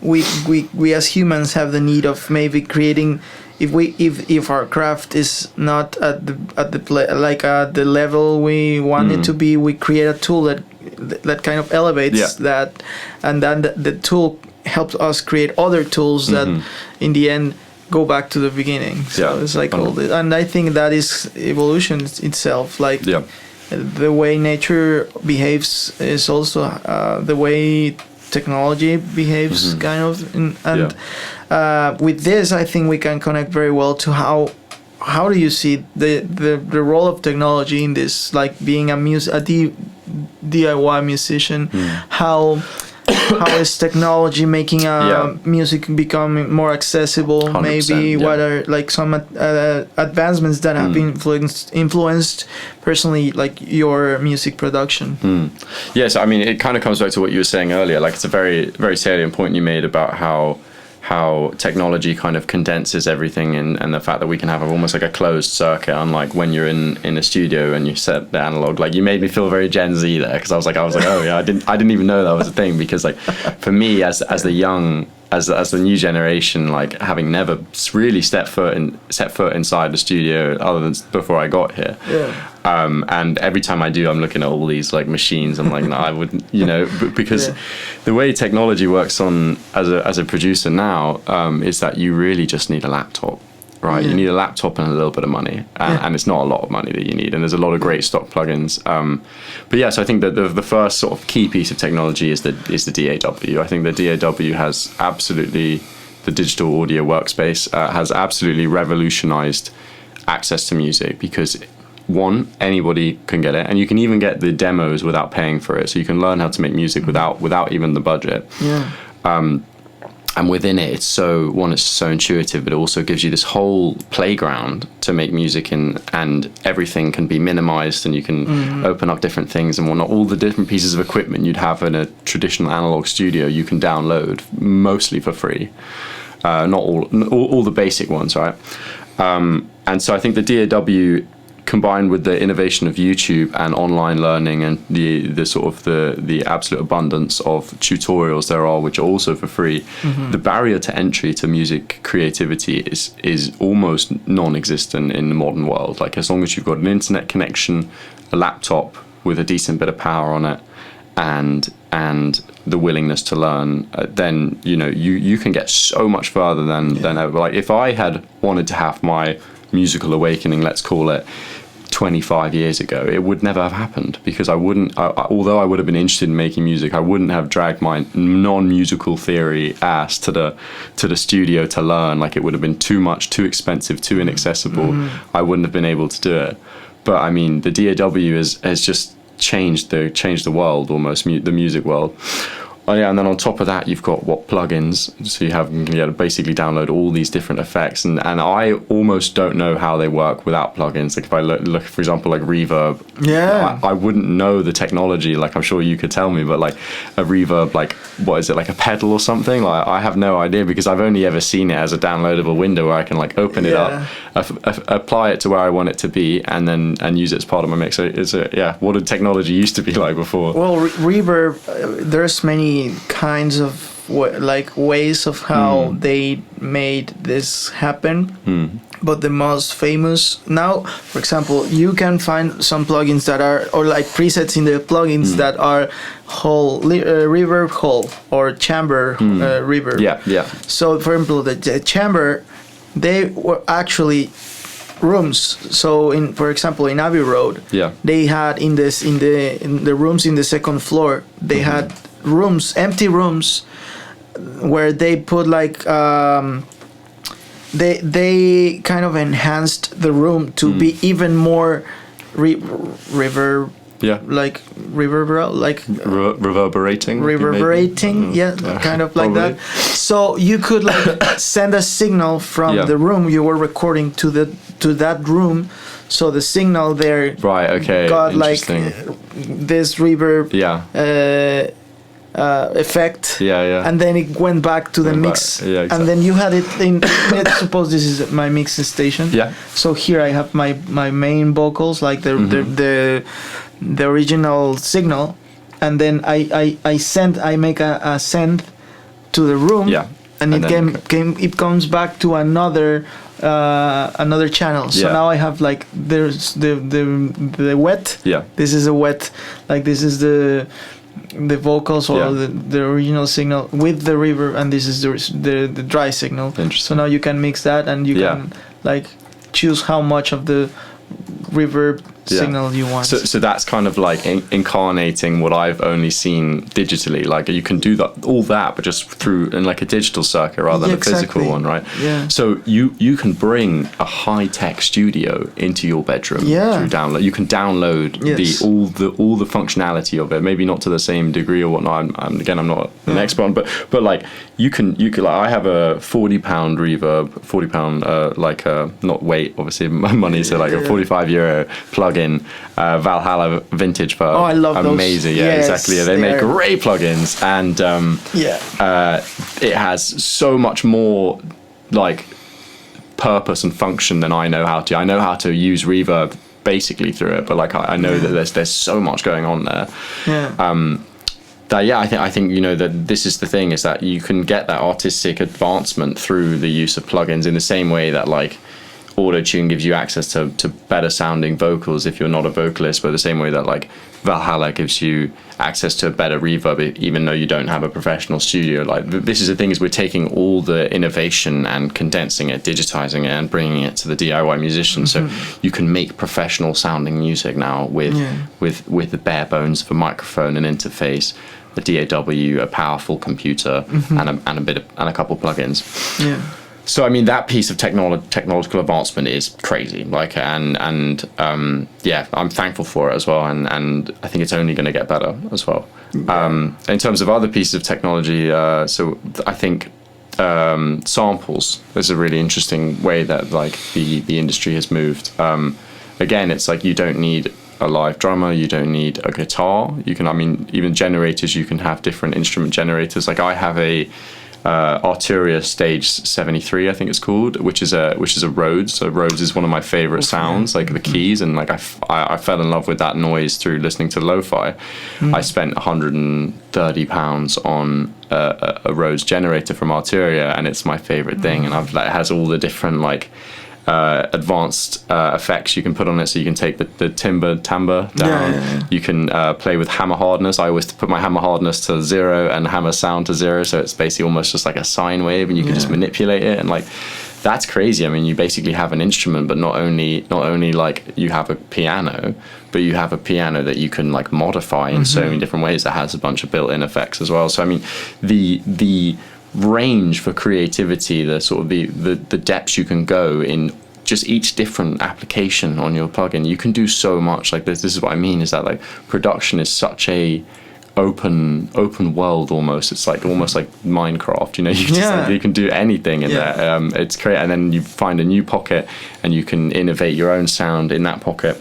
we as humans have the need of maybe creating, if our craft is not at the level we want it to be, we create a tool that kind of elevates that, and then the tool helps us create other tools that in the end go back to the beginning. So it's like all this, and I think that is evolution itself. Like the way nature behaves is also the way technology behaves, kind of. And with this, I think we can connect very well to how do you see the role of technology in this, like being a DIY musician? How is technology making music becoming more accessible? 100%, maybe what are like some advancements that have been influenced personally, like your music production? Yes, I mean, it kind of comes back to what you were saying earlier. Like, it's a very, very salient point you made about how technology kind of condenses everything, and the fact that we can have almost like a closed circuit, unlike when you're in a studio and you set the analog. Like, you made me feel very Gen Z there, because I was like, oh yeah, I didn't even know that was a thing, because like for me as the new generation, like having never really set foot inside the studio other than before I got here. And every time I do, I'm looking at all these like machines. I'm like, no, I wouldn't, because the way technology works as a producer now is that you really just need a laptop, right? You need a laptop and a little bit of money, and it's not a lot of money that you need. And there's a lot of great stock plugins. But yeah, so I think that the first sort of key piece of technology is the DAW. I think the DAW has absolutely, the digital audio workspace has absolutely revolutionized access to music, because one, anybody can get it, and you can even get the demos without paying for it. So you can learn how to make music without even the budget. And within it, it's so intuitive, but it also gives you this whole playground to make music in, and everything can be minimized, and you can open up different things and whatnot. All the different pieces of equipment you'd have in a traditional analog studio, you can download mostly for free. Not all the basic ones, right? And so I think the DAW, combined with the innovation of YouTube and online learning, and the sort of the absolute abundance of tutorials there are, which are also for free, the barrier to entry to music creativity is almost non-existent in the modern world. Like, as long as you've got an internet connection, a laptop with a decent bit of power on it, and the willingness to learn, then you can get so much further than ever. Like, if I had wanted to have my musical awakening, let's call it, 25 years ago, it would never have happened, because although I would have been interested in making music, I wouldn't have dragged my non-musical theory ass to the studio to learn. Like, it would have been too much, too expensive, too inaccessible. I wouldn't have been able to do it. But I mean, the DAW has just changed the world, almost the music world. Oh yeah, and then on top of that, you've got plugins. So you can basically download all these different effects, and I almost don't know how they work without plugins. Like, if I look for example, like reverb, I wouldn't know the technology. Like, I'm sure you could tell me, but like a reverb, like, what is it, like a pedal or something? Like, I have no idea, because I've only ever seen it as a downloadable window where I can like open it up, apply it to where I want it to be, and use it as part of my mix. So it's what did technology used to be like before? Well, reverb, there's many kinds of ways of how they made this happen, but the most famous now, for example, you can find some plugins that are, or like presets in the plugins that are whole reverb hall or chamber reverb. So for example, the chamber, they were actually rooms. So for example in Abbey Road, they had in the rooms in the second floor, they had empty rooms, where they put like they kind of enhanced the room to be even more reverberating, kind of like that. So you could like send a signal from the room you were recording to that room. So the signal there got like this reverb effect, and then it went back to the mix, and then you had it in. Let's suppose this is my mix station. So here I have my main vocals, like the original signal, and then I make a send to the room. Yeah. And it comes back to another channel. So now I have like there's the wet. Yeah. This is a wet, like this is the vocals or the original signal with the reverb, and this is the dry signal. So now you can mix that, and you can like choose how much of the reverb signal you want. So that's kind of like incarnating what I've only seen digitally. Like you can do all that, but just through in like a digital circuit rather than a physical one, right? Yeah. So you can bring a high-tech studio into your bedroom through download. You can download all the functionality of it. Maybe not to the same degree or whatnot. I'm not an expert, but like you can like I have a £40 reverb, £40 like not weight obviously money, so like a €45 plug-in Valhalla vintage for I love amazing those. Yeah, exactly. They make great plugins, and it has so much more like purpose and function than I know how to. I know how to use reverb basically through it, but like I know that there's so much going on there. I think you know that this is the thing, is that you can get that artistic advancement through the use of plugins in the same way that like auto-tune gives you access to better sounding vocals if you're not a vocalist, but the same way that like Valhalla gives you access to a better reverb even though you don't have a professional studio. Like this is the thing, is we're taking all the innovation and condensing it, digitizing it, and bringing it to the DIY musician. So you can make professional sounding music now with the bare bones of a microphone, an interface, a DAW, a powerful computer, and a couple plugins. So I mean that piece of technological advancement is crazy. Like and I'm thankful for it as well, and I think it's only going to get better as well. In terms of other pieces of technology, so I think samples is a really interesting way that like the industry has moved. Again, it's like you don't need a live drummer, you don't need a guitar. You can, I mean, even generators, you can have different instrument generators. Like I have a Arturia Stage 73, I think it's called, which is a Rhodes. So Rhodes is one of my favorite sounds, like the keys, and like I fell in love with that noise through listening to lo-fi. I spent £130 on a Rhodes generator from Arturia, and it's my favorite thing. And it has all the different like advanced effects you can put on it, so you can take the timbre down. You can play with hammer hardness. I always put my hammer hardness to 0 and hammer sound to 0, so it's basically almost just like a sine wave, and you can just manipulate it, and like that's crazy. I mean, you basically have an instrument, but not only like you have a piano, but you have a piano that you can like modify in so many different ways that has a bunch of built-in effects as well. So I mean, the range for creativity, the sort of the depths you can go in just each different application on your plugin, you can do so much. Like this is what I mean, is that like production is such a open world almost. It's like almost like Minecraft, you know. You can do anything in there. It's great, and then you find a new pocket and you can innovate your own sound in that pocket.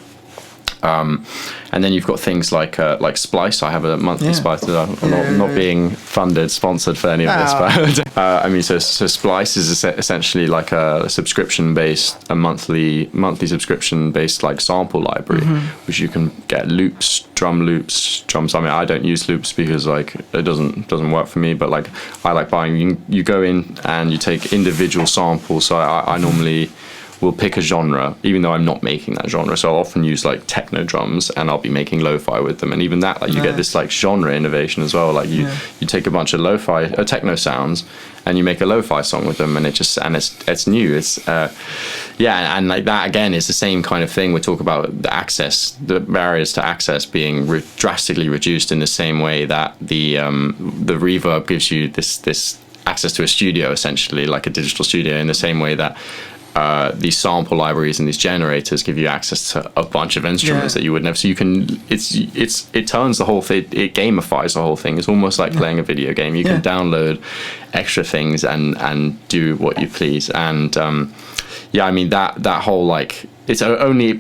And then you've got things like Splice. I have a monthly Splice. I'm not being sponsored for any of this, but I mean, so Splice is essentially like a monthly subscription-based like sample library, which you can get drums. I mean, I don't use loops because like it doesn't work for me, but like I like buying. You go in and you take individual samples. So I normally will pick a genre, even though I'm not making that genre. So I'll often use like techno drums, and I'll be making lo-fi with them. And even that, like you get this like genre innovation as well. Like you take a bunch of lo-fi techno sounds, and you make a lo-fi song with them, and it's new. It's and like that again is the same kind of thing. We talk about the barriers to access being drastically reduced in the same way that the reverb gives you this access to a studio, essentially like a digital studio, in the same way that these sample libraries and these generators give you access to a bunch of instruments that you would never. So you can, it turns the whole thing, it gamifies the whole thing. It's almost like playing a video game. You can download extra things and do what you please. And I mean that whole like, it's only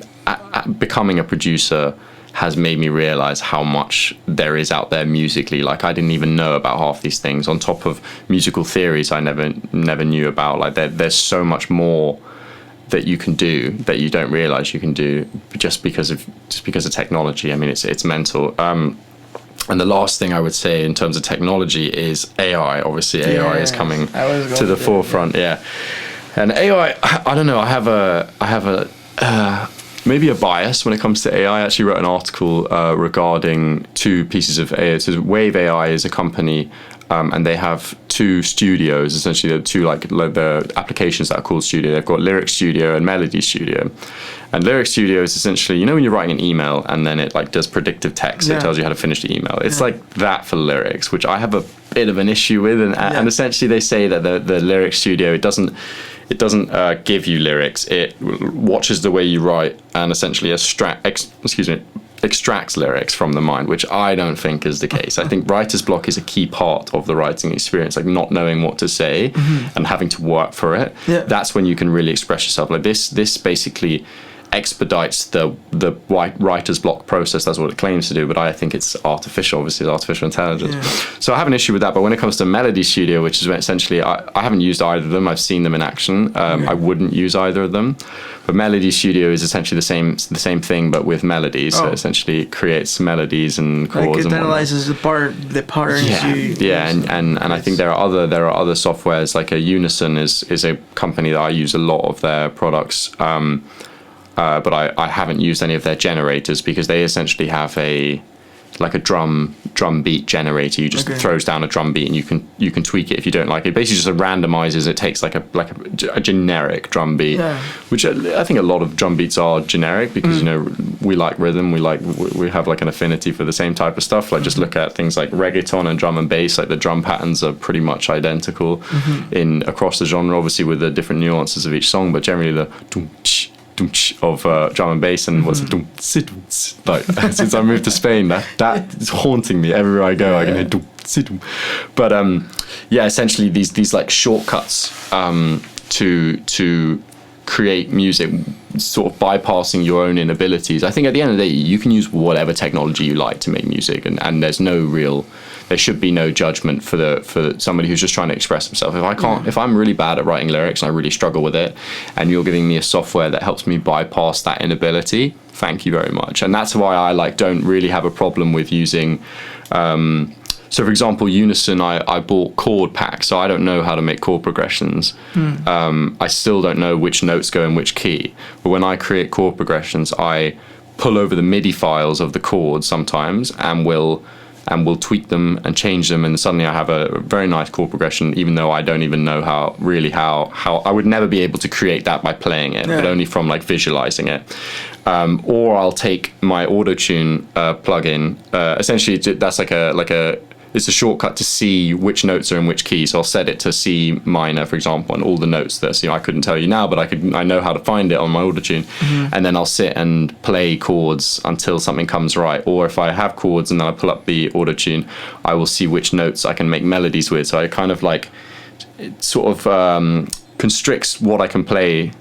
becoming a producer has made me realize how much there is out there musically. Like I didn't even know about half these things, on top of musical theories I never knew about. Like there's so much more that you can do that you don't realize you can do just because of technology. I mean, it's mental. And the last thing I would say in terms of technology is AI. Obviously, AI is coming to the forefront. Yeah, and AI. I don't know. I have a maybe a bias when it comes to AI. I actually wrote an article regarding two pieces of AI. So Wave AI is a company, and they have two studios. Essentially, they're two like the applications that are called Studio. They've got Lyric Studio and Melody Studio. And Lyric Studio is essentially, when you're writing an email and then it like does predictive text, it tells you how to finish the email. It's like that for lyrics, which I have a bit of an issue with. And essentially, they say that the Lyric Studio it doesn't give you lyrics. It watches the way you write and essentially extracts lyrics from the mind, which I don't think is the case. I think writer's block is a key part of the writing experience, like not knowing what to say and having to work for it. Yeah. That's when you can really express yourself. Like this basically expedites the writer's block process. That's what it claims to do, but I think it's artificial. Obviously, it's artificial intelligence. Yeah. So I have an issue with that. But when it comes to Melody Studio, which is essentially, I haven't used either of them. I've seen them in action. I wouldn't use either of them. But Melody Studio is essentially the same thing, but with melodies. So it essentially creates melodies and chords. Like it analyzes the patterns. Yeah, and I think there are other softwares. Like a Unison is a company that I use a lot of their products. But I haven't used any of their generators because they essentially have a drum beat generator. You just throws down a drum beat and you can tweak it if you don't like it. Basically, just randomizes. It takes like a generic drum beat, which I think a lot of drum beats are generic because we like rhythm. We have like an affinity for the same type of stuff. Like just look at things like reggaeton and drum and bass. Like the drum patterns are pretty much identical across the genre, obviously with the different nuances of each song, but generally the of drum and bass and what's like since I moved to Spain that is haunting me everywhere I go. I can hear but essentially these like shortcuts to create music, sort of bypassing your own inabilities. I think at the end of the day you can use whatever technology you like to make music, and there should be no judgment for somebody who's just trying to express himself. If I'm really bad at writing lyrics and I really struggle with it, and you're giving me a software that helps me bypass that inability, thank you very much. And that's why I don't really have a problem with using. So for example, Unison, I bought chord packs, so I don't know how to make chord progressions. I still don't know which notes go in which key. But when I create chord progressions, I pull over the MIDI files of the chords sometimes and will tweak them and change them, and suddenly I have a very nice chord progression, even though I don't even know how I would never be able to create that by playing it, but only from like visualizing it. Or I'll take my auto-tune plugin. Essentially, that's it's a shortcut to see which notes are in which key. So I'll set it to C minor, for example, and all the notes that I couldn't tell you now, but I know how to find it on my auto-tune. And then I'll sit and play chords until something comes right. Or if I have chords and then I pull up the auto-tune, I will see which notes I can make melodies with. So I kind of it sort of constricts what I can play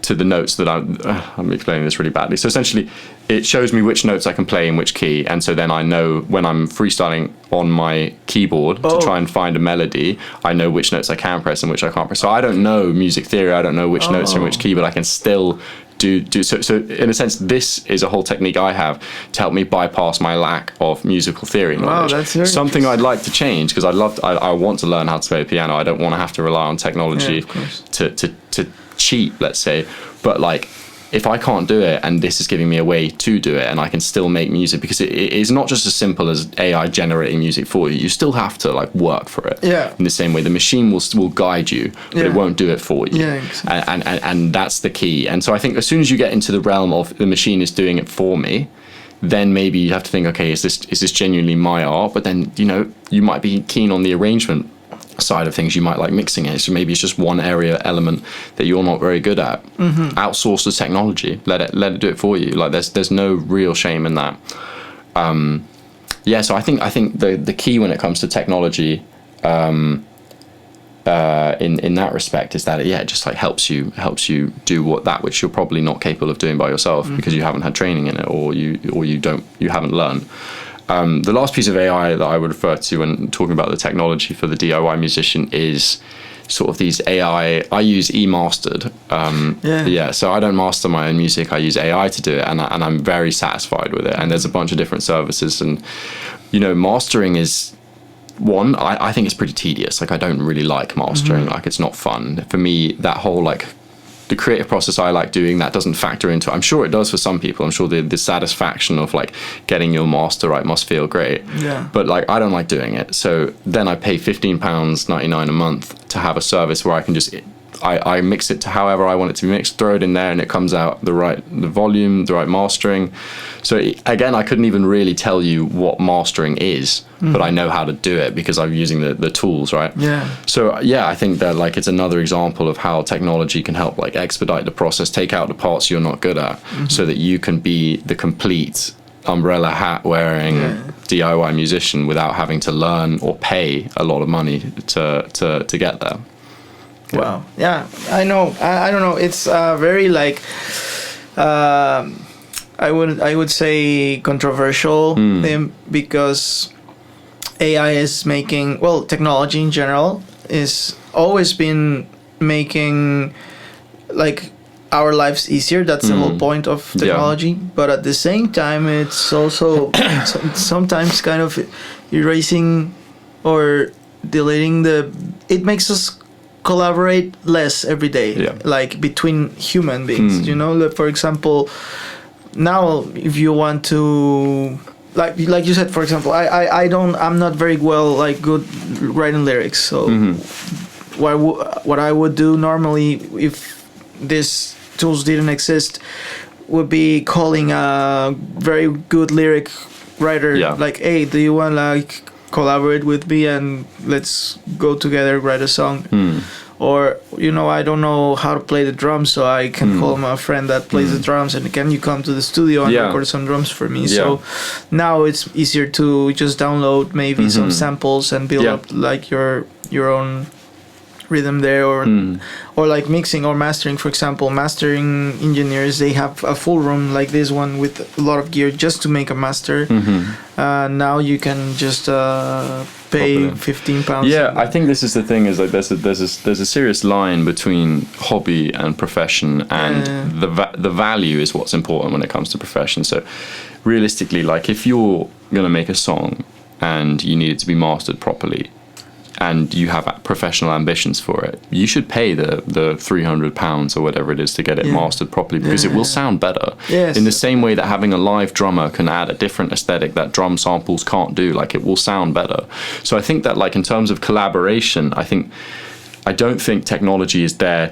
to the notes that I'm explaining this really badly. So essentially, it shows me which notes I can play in which key, and so then I know when I'm freestyling on my keyboard to try and find a melody, I know which notes I can press and which I can't press. So I don't know music theory, I don't know which notes are in which key, but I can still do so in a sense. This is a whole technique I have to help me bypass my lack of musical theory knowledge. That's something I'd like to change, because I want to learn how to play the piano. I don't want to have to rely on technology to cheat, let's say, but if I can't do it and this is giving me a way to do it and I can still make music, because it is not just as simple as AI generating music for you. You still have to work for it. In the same way the machine will guide you, but it won't do it for you. Exactly. And that's the key. And so I think as soon as you get into the realm of the machine is doing it for me, then maybe you have to think, okay, is this genuinely my art? But then you might be keen on the arrangement side of things. You might like mixing it, so maybe it's just one element that you're not very good at. Outsource the technology, let it do it for you. There's no real shame in that. So I think the key when it comes to technology in that respect is that it just helps you do which you're probably not capable of doing by yourself because you haven't had training in it, or you haven't learned. The last piece of AI that I would refer to when talking about the technology for the DIY musician is sort of these AI. I use eMastered. So I don't master my own music. I use AI to do it, and I'm very satisfied with it. And there's a bunch of different services, and mastering is one. I think it's pretty tedious. Like, I don't really like mastering. Like, it's not fun for me. That whole like the creative process I like doing, that doesn't factor into it. I'm sure it does for some people. I'm sure the satisfaction of like getting your master right must feel great. Yeah. But like, I don't like doing it. So then I pay £15.99 a month to have a service where I can just I mix it to however I want it to be mixed, throw it in there, and it comes out the volume, the right mastering. So again, I couldn't even really tell you what mastering is, but I know how to do it because I'm using the tools, right? Yeah. So yeah, I think that like it's another example of how technology can help like expedite the process, take out the parts you're not good at, so that you can be the complete umbrella hat wearing DIY musician without having to learn or pay a lot of money to get there. Wow. Yeah, I know. I don't know. It's very like I would say controversial because AI is making, well, technology in general is always been making like our lives easier. That's the whole point of technology. Yeah. But at the same time, it's also sometimes kind of erasing or deleting it makes us collaborate less every day, like between human beings. For example, now if you want to like you said, for example, I'm not very good writing lyrics, so what I would do normally if these tools didn't exist would be calling a very good lyric writer, like, hey, do you want like collaborate with me and let's go together write a song. Or I don't know how to play the drums, so I can call my friend that plays the drums and can you come to the studio and record some drums for me. So now it's easier to just download maybe some samples and build up like your own rhythm there, or like mixing or mastering. For example, mastering engineers, they have a full room like this one with a lot of gear just to make a master. Now you can just pay £15. Yeah, I think this is the thing, is like there's a serious line between hobby and profession, and the value is what's important when it comes to profession. So realistically, like if you're gonna make a song and you need it to be mastered properly, and you have professional ambitions for it, you should pay the £300 or whatever it is to get it mastered properly, because it will sound better. Yes. In the same way that having a live drummer can add a different aesthetic that drum samples can't do, like it will sound better. So I think that like in terms of collaboration, I don't think technology is there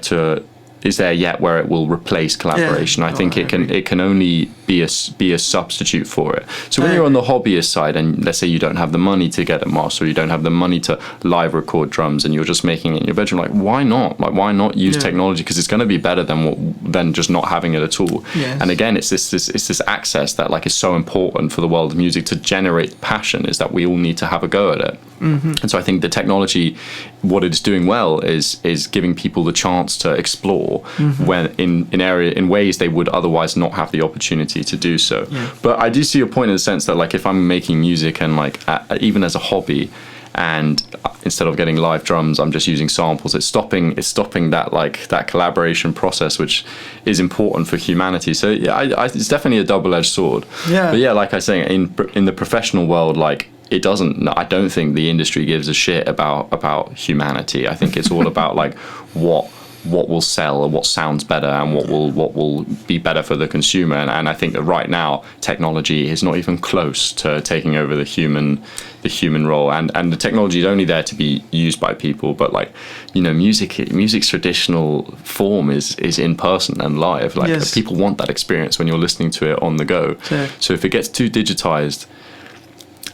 yet where it will replace collaboration. I think it can only be a substitute for it. So when you're on the hobbyist side, and let's say you don't have the money to get a master, or you don't have the money to live record drums, and you're just making it in your bedroom, like why not? Like why not use technology? Because it's going to be better than just not having it at all. Yes. And again, it's this access that like is so important for the world of music to generate passion, is that we all need to have a go at it. And so I think the technology, what it's doing well is giving people the chance to explore when in ways they would otherwise not have the opportunity to do so. But I do see your point in the sense that like if I'm making music and like even as a hobby, and instead of getting live drums I'm just using samples, it's stopping that collaboration process, which is important for humanity. So it's definitely a double-edged sword. But like I was saying, in the professional world, like I don't think the industry gives a shit about humanity. I think it's all about like what will sell, or what sounds better, and what will be better for the consumer. And I think that right now technology is not even close to taking over the human role. And the technology is only there to be used by people. But like music's traditional form is in person and live. Like people want that experience when you're listening to it on the go. So if it gets too digitized,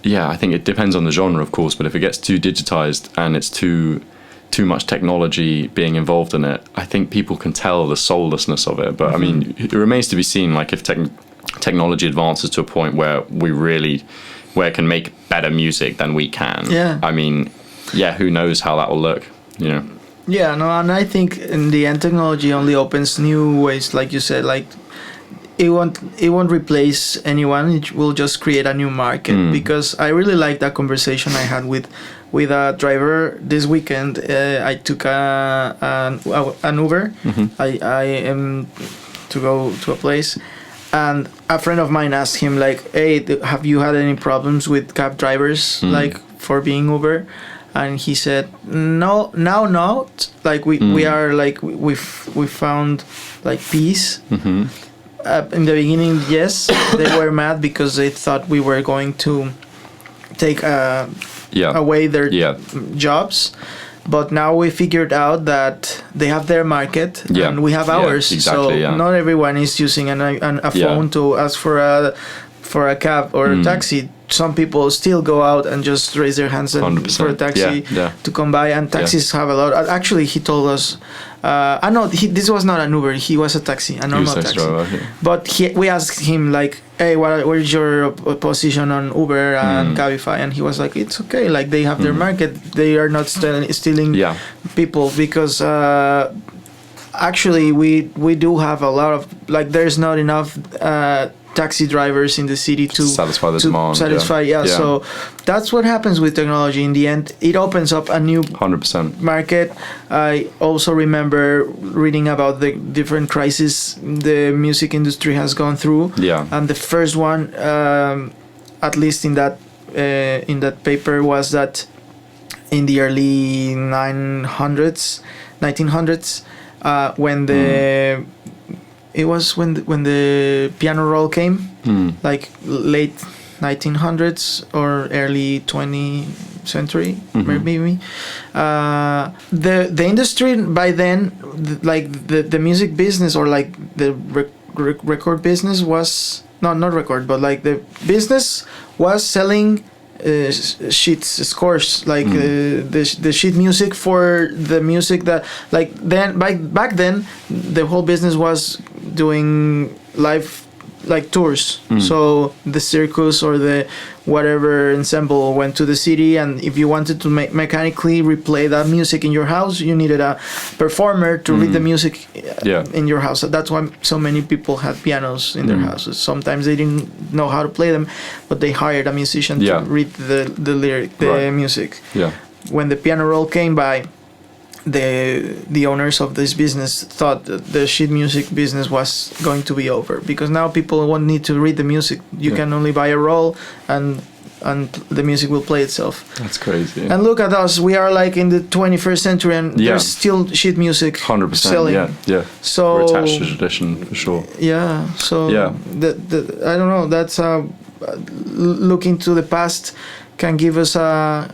I think it depends on the genre, of course, but if it gets too digitized and it's too much technology being involved in it, I think people can tell the soullessness of it. But I mean, it remains to be seen, like if technology advances to a point where it can make better music than we can. I mean, who knows how that will look, and I think in the end technology only opens new ways, like you said, like it won't replace anyone. It will just create a new market. Because I really like that conversation I had with a driver this weekend. I took an Uber. I am to go to a place, And a friend of mine asked him like, "Hey, have you had any problems with cab drivers like for being Uber?" And he said, "No, now not. Like we are like we found like peace." In the beginning, yes, they were mad because they thought we were going to take away their jobs. But now we figured out that they have their market and we have ours. Exactly, so not everyone is using a phone to ask for a cab or a taxi. Some people still go out and just raise their hands for a taxi to come by, and taxis have a lot. Actually, he told us, I know this was not an Uber, he was a taxi, a normal taxi. But we asked him like, "Hey, what is your position on Uber and Cabify?" And he was like, "It's okay, like they have their market, they are not stealing people because actually we do have a lot of like there's not enough taxi drivers in the city to satisfy the demand. So that's what happens with technology. In the end, it opens up a new 100% market. I also remember reading about the different crises the music industry has gone through. And the first one, at least in that paper, was that in the early 1900s, when the it was when the piano roll came, like late 1900s or early 20th century, maybe. The industry by then, like the music business or like the record business was not record, but like the business was selling scores, like the sheet music for the music that like then back then the whole business was doing live like tours. So the circus or the whatever ensemble went to the city, and if you wanted to mechanically replay that music in your house, you needed a performer to read the music in your house. So that's why so many people had pianos in their houses. Sometimes they didn't know how to play them, but they hired a musician to read the lyric, the music. When the piano roll came by, the owners of this business thought that the sheet music business was going to be over, because now people won't need to read the music. You can only buy a roll and the music will play itself. That's crazy. And look at us, we are like in the 21st century and there's still sheet music 100% selling. So we're attached to tradition for sure. So I don't know, that's looking to the past can give us a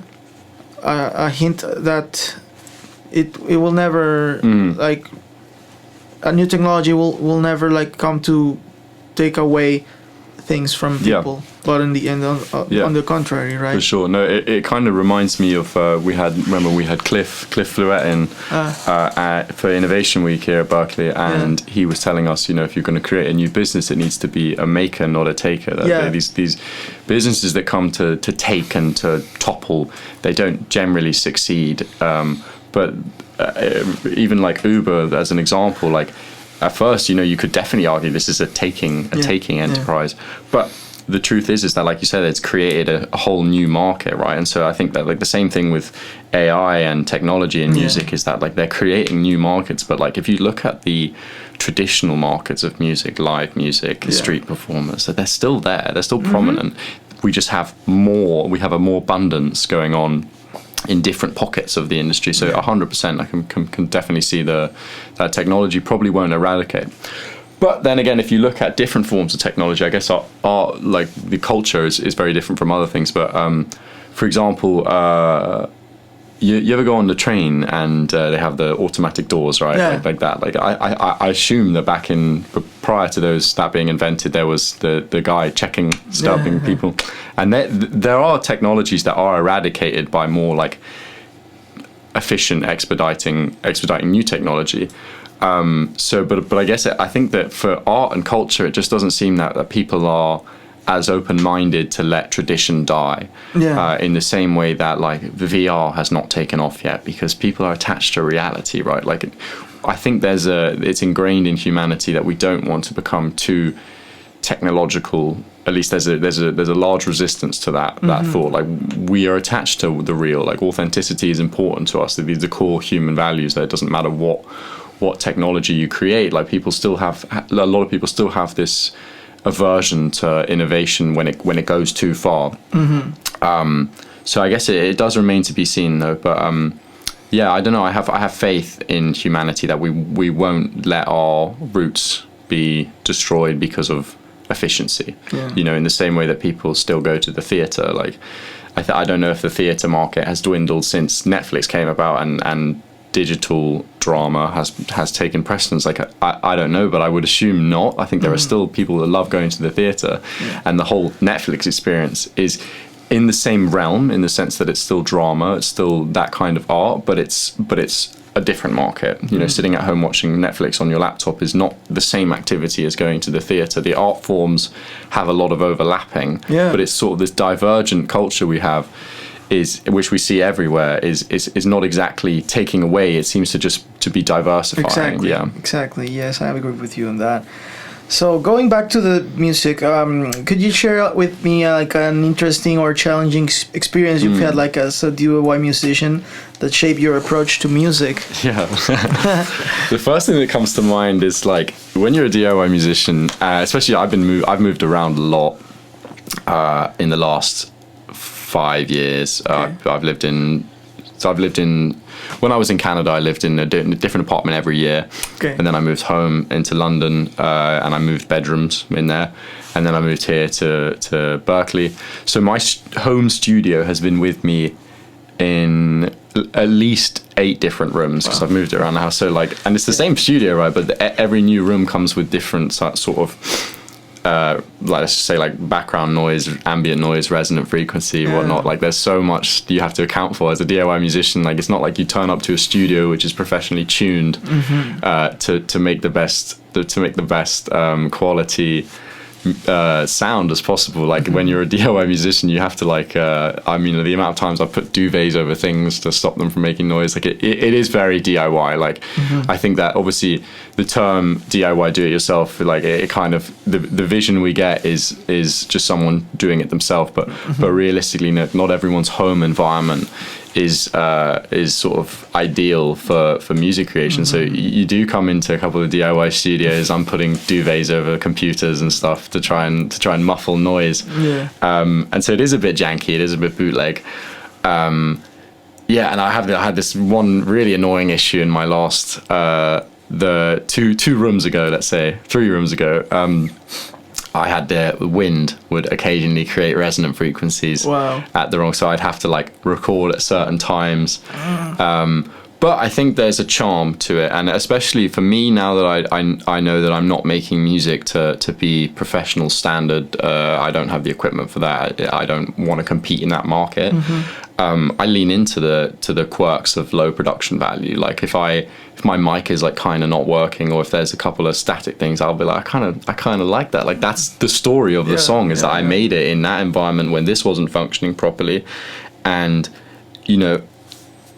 hint that it will never like a new technology will never like come to take away things from people, but in the end on the contrary, right? For sure. No, it kind of reminds me of we had Cliff Fluette in for Innovation Week here at Berkeley, and he was telling us, you know, if you're going to create a new business, it needs to be a maker, not a taker. These businesses that come to take and to topple, they don't generally succeed. But even like Uber, as an example, like at first, you know, you could definitely argue this is a taking enterprise. But the truth is that, like you said, it's created a whole new market, right? And so I think that like the same thing with AI and technology and music is that like they're creating new markets. But like if you look at the traditional markets of music, live music, street performers, that they're still there, they're still prominent. We just have more. We have a more abundance going on in different pockets of the industry. So 100% I can definitely see that technology probably won't eradicate. But then again, if you look at different forms of technology, I guess our like the culture is very different from other things. But for example, you ever go on the train and they have the automatic doors, right? Like that. Like I assume that prior to that being invented, there was the guy stopping people. And there are technologies that are eradicated by more like efficient expediting new technology. But I guess I think that for art and culture, it just doesn't seem that people are as open-minded to let tradition die in the same way that like VR has not taken off yet, because people are attached to reality, right? Like I think it's ingrained in humanity that we don't want to become too technological. At least there's a large resistance to that thought. Like we are attached to the real. Like authenticity is important to us. These are core human values. That it doesn't matter what technology you create. Like a lot of people still have this aversion to innovation when it goes too far. So I guess it does remain to be seen, though. But yeah, I don't know. I have faith in humanity that we won't let our roots be destroyed because of efficiency. You know, in the same way that people still go to the theater. Like, I don't know if the theater market has dwindled since Netflix came about and digital drama has taken precedence. Like, I don't know, but I would assume not. I think there are still people that love going to the theater, and the whole Netflix experience is in the same realm, in the sense that it's still drama, it's still that kind of art, but it's a different market. You know, sitting at home watching Netflix on your laptop is not the same activity as going to the theater. The art forms have a lot of overlapping, but it's sort of this divergent culture we have, which we see everywhere, is not exactly taking away. It seems to be diversifying. Exactly. Yes, I agree with you on that. So going back to the music, could you share with me like an interesting or challenging experience you've had, like as a DIY musician, that shaped your approach to music? Yeah. The first thing that comes to mind is, like, when you're a DIY musician, especially I've moved around a lot in the last 5 years. I've lived in when I was in Canada, I lived in a different apartment every year. And then I moved home into London, and I moved bedrooms in there. And then I moved here to Berkeley. So my home studio has been with me in at least 8 different rooms, because I've moved it around the house. So, like, and it's the same studio, right? But every new room comes with different sort of like, let's just say, like, background noise, ambient noise, resonant frequency, whatnot. Like, there's so much you have to account for as a DIY musician. Like, it's not like you turn up to a studio which is professionally tuned to make the best quality sound as possible. Like, when you're a DIY musician, you have to, like, I mean, the amount of times I put duvets over things to stop them from making noise, like, it is very DIY. Like, I think that obviously the term DIY, do it yourself, like, it kind of, the vision we get is just someone doing it themselves, but realistically, not everyone's home environment is sort of ideal for music creation. So you do come into a couple of DIY studios. I'm putting duvets over computers and stuff to try and muffle noise. And so it is a bit janky. It is a bit bootleg. And I had this one really annoying issue in my last the 3 rooms ago. I had the wind would occasionally create resonant frequencies at the wrong, so I'd have to, like, record at certain times. But I think there's a charm to it, and especially for me now that I know that I'm not making music to be professional standard. I don't have the equipment for that. I don't want to compete in that market. I lean into the quirks of low production value. Like, if my mic is, like, kind of not working, or if there's a couple of static things, I'll be like, I kind of like that. Like, that's the story of the song, is that I made it in that environment when this wasn't functioning properly. And, you know,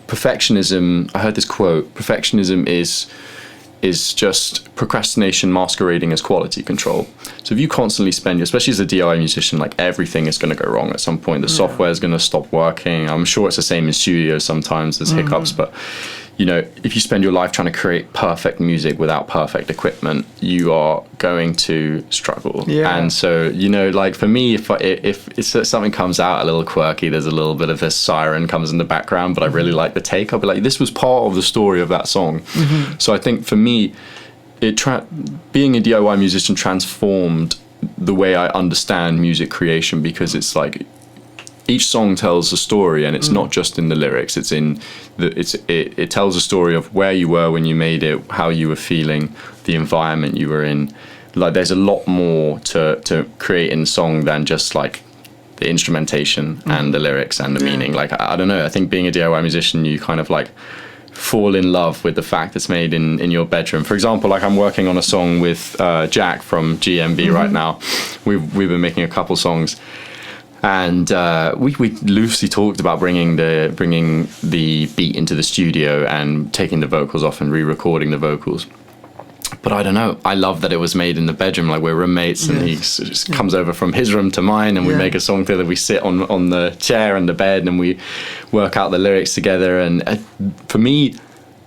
perfectionism, I heard this quote, perfectionism is just procrastination masquerading as quality control. So if you constantly spend, especially as a DIY musician, like, everything is going to go wrong at some point. The software is going to stop working. I'm sure it's the same in studios sometimes. There's hiccups, but, you know, if you spend your life trying to create perfect music without perfect equipment, you are going to struggle. And so, you know, like, for me, if something comes out a little quirky, there's a little bit of a siren comes in the background, but I really like the take, I'll be like, this was part of the story of that song. So I think for me, being a DIY musician transformed the way I understand music creation, because it's like, each song tells a story, and it's not just in the lyrics. It's in it tells a story of where you were when you made it, how you were feeling, the environment you were in. Like, there's a lot more to create in song than just, like, the instrumentation and the lyrics and the meaning. Like, I don't know. I think being a DIY musician, you kind of, like, fall in love with the fact it's made in your bedroom. For example, like, I'm working on a song with Jack from GMB right now. We've been making a couple songs. And we loosely talked about bringing the beat into the studio and taking the vocals off and re-recording the vocals. But I don't know. I love that it was made in the bedroom. Like, we're roommates, and he just comes over from his room to mine, and we make a song together. We sit on the chair and the bed, and we work out the lyrics together. And for me,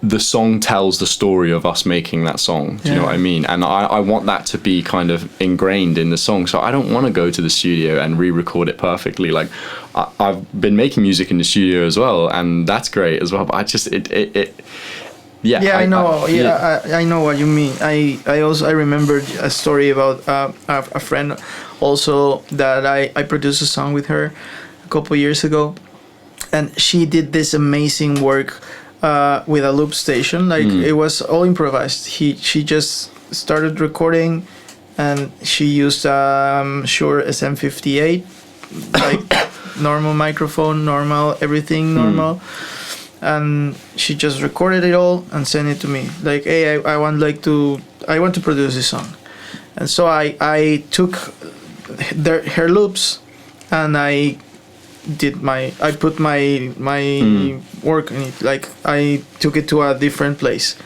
the song tells the story of us making that song. Do you know what I mean? And I want that to be kind of ingrained in the song. So I don't want to go to the studio and re-record it perfectly. Like I've been making music in the studio as well, and that's great as well. But I just I know what you mean. I remembered a story about a friend also that I produced a song with her a couple years ago, and she did this amazing work with a loop station. Like it was all improvised. She just started recording, and she used Shure SM58, like normal microphone, normal everything, normal. And she just recorded it all and sent it to me. Like, hey, I want to produce this song. And so I took her loops, and I put my work in it. Like, I took it to a different place,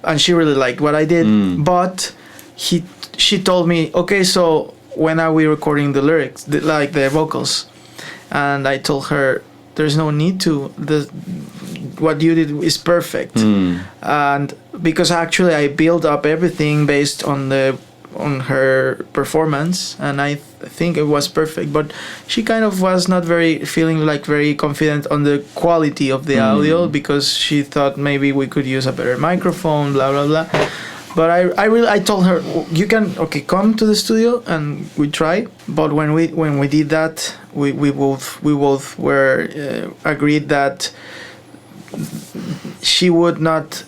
and she really liked what I did. But she told me, okay, so when are we recording the lyrics, the vocals? And I told her, there's no need to. What you did is perfect. And because actually I built up everything based on her performance, and I think it was perfect. But she kind of was not very confident on the quality of the audio, because she thought maybe we could use a better microphone, blah blah blah. But I told her, you can come to the studio and we try. But when we did that, we both were agreed that she would not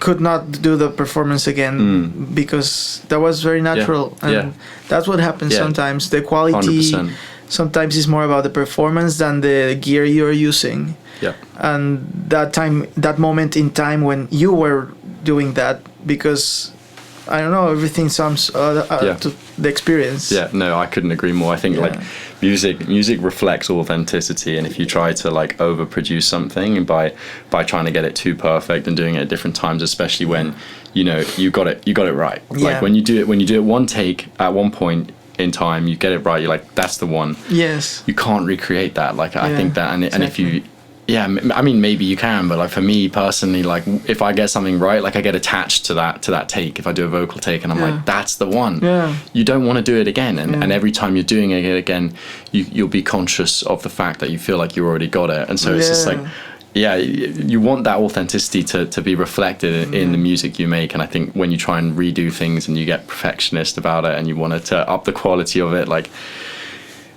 could not do the performance again, because that was very natural, and that's what happens sometimes. The quality 100%. Sometimes is more about the performance than the gear you're using. And that moment in time when you were doing that, because I don't know, everything sounds to the experience. No, I couldn't agree more. I think like music reflects authenticity, and if you try to like overproduce something, and by trying to get it too perfect and doing it at different times, especially when you got it right. Like when you do it one take at one point in time, you get it right, you're like, that's the one. Yes, you can't recreate that. Like I think that, and if you I mean, maybe you can, but like for me personally, like if I get something right, like I get attached to that take. If I do a vocal take and I'm like, that's the one. You don't want to do it again, and every time you're doing it again, you'll be conscious of the fact that you feel like you already got it, and so it's just like, you want that authenticity to be reflected in the music you make. And I think when you try and redo things and you get perfectionist about it and you want to up the quality of it, like,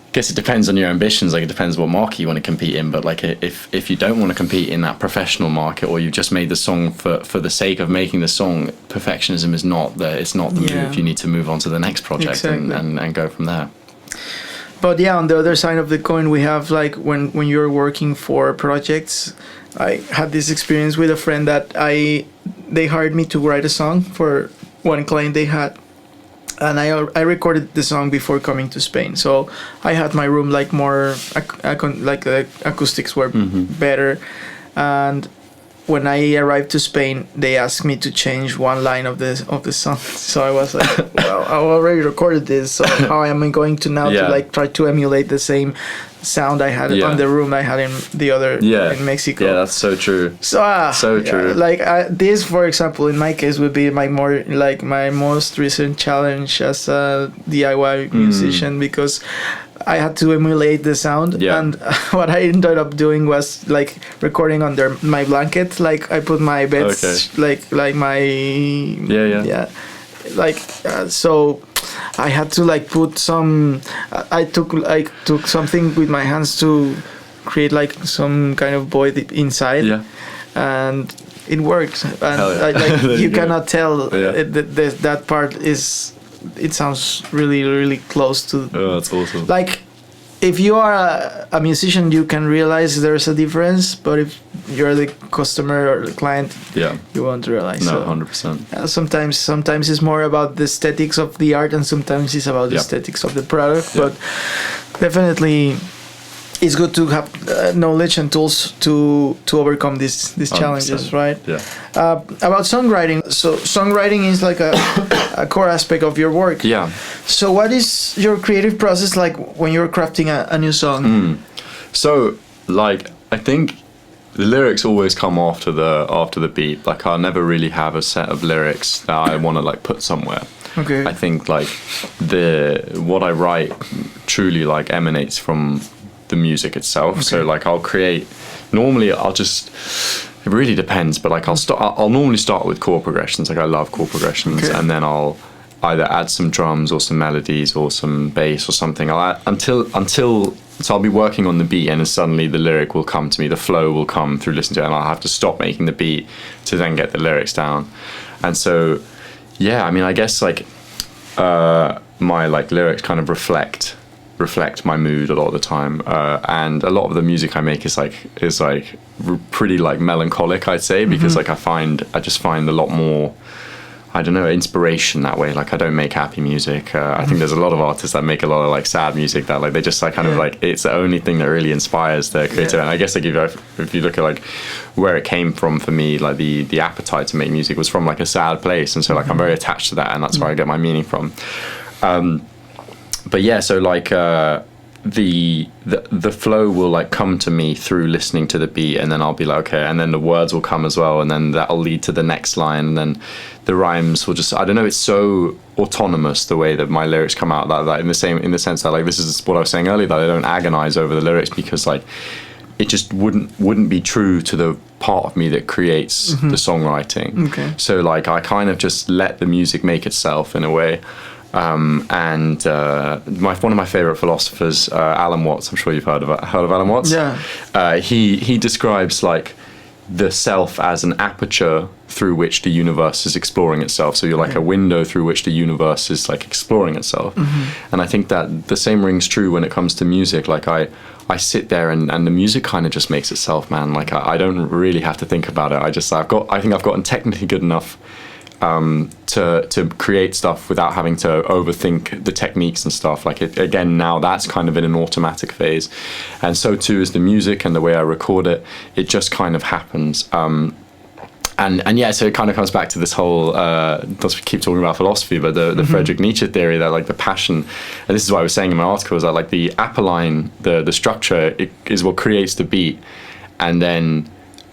I guess it depends on your ambitions. Like, it depends what market you want to compete in. But like, if you don't want to compete in that professional market, or you've just made the song for the sake of making the song, perfectionism is not the move. You need to move on to the next project and go from there. But on the other side of the coin, we have like when you're working for projects. I had this experience with a friend that they hired me to write a song for one client they had. And I recorded the song before coming to Spain, so I had my room like more like the acoustics were better. And when I arrived to Spain, they asked me to change one line of the song. So I was like, well, I already recorded this, so how am I going to now to like try to emulate the same sound I had on the room I had in the other in Mexico? That's so true. So true. Like this, for example, in my case, would be my most recent challenge as a DIY musician, because I had to emulate the sound, and what I ended up doing was like recording under my blanket. Like I put my beds like my so I had to like put some. I took something with my hands to create like some kind of void inside, and it worked. And you cannot tell that part is. It sounds really, really close to. Oh, that's awesome. Like, if you are a musician, you can realize there's a difference. But if you're the customer or the client, you won't realize. No, 100%. Sometimes it's more about the aesthetics of the art, and sometimes it's about the aesthetics of the product. But definitely, it's good to have knowledge and tools to overcome these challenges, right? About songwriting. So songwriting is like a core aspect of your work. So what is your creative process like when you're crafting a new song? So like, I think the lyrics always come after the beat. Like I'll never really have a set of lyrics that I want to like put somewhere. Okay. I think like what I write truly like emanates from the music itself. Okay. So like I'll create. Normally I'll just. It really depends, but like I'll normally start with chord progressions. Like I love chord progressions, okay. And then I'll either add some drums or some melodies or some bass or something. I'll add, so I'll be working on the beat, and then suddenly the lyric will come to me. The flow will come through listening to it, and I'll have to stop making the beat to then get the lyrics down. And so, yeah, I mean, I guess like my like lyrics kind of reflect my mood a lot of the time, and a lot of the music I make is pretty like melancholic, I'd say, because like I just find a lot more, I don't know, inspiration that way. Like I don't make happy music. I think there's a lot of artists that make a lot of like sad music that like they just like kind of like it's the only thing that really inspires their creativity. And I guess like if you look at like where it came from for me, like the appetite to make music was from like a sad place, and so like I'm very attached to that, and that's where I get my meaning from. But yeah, so like the flow will like come to me through listening to the beat, and then I'll be like, okay, and then the words will come as well, and then that'll lead to the next line, and then the rhymes will just, I don't know, it's so autonomous the way that my lyrics come out, that in the sense that like this is what I was saying earlier, that I don't agonize over the lyrics, because like it just wouldn't be true to the part of me that creates the songwriting. Okay. So like I kind of just let the music make itself in a way. One of my favorite philosophers, Alan Watts, I'm sure you've heard of Alan Watts. Yeah. He describes like the self as an aperture through which the universe is exploring itself. So you're like a window through which the universe is like exploring itself. And I think that the same rings true when it comes to music. Like I sit there and the music kind of just makes itself, man. Like I don't really have to think about it. I think I've gotten technically good enough to create stuff without having to overthink the techniques and stuff. Like again, now that's kind of in an automatic phase, and so too is the music and the way I record it. It just kind of happens. And yeah, so it kind of comes back to this whole, let's keep talking about philosophy, but the Friedrich Nietzsche theory that like the passion, and this is what I was saying in my article, is that like the apolline, the structure, is what creates the beat, and then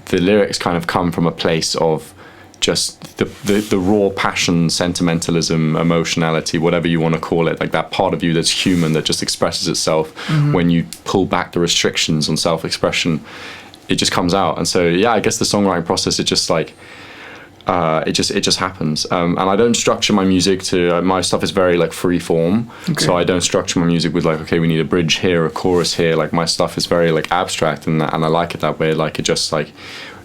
the lyrics kind of come from a place of just the raw passion, sentimentalism, emotionality, whatever you want to call it, like that part of you that's human, that just expresses itself when you pull back the restrictions on self-expression. It just comes out. And so yeah, I guess the songwriting process, it just like it just happens. And I don't structure my music to my stuff is very like free form. Okay. So I don't structure my music with like, okay, we need a bridge here, a chorus here. Like my stuff is very like abstract, and I like it that way. Like it just like,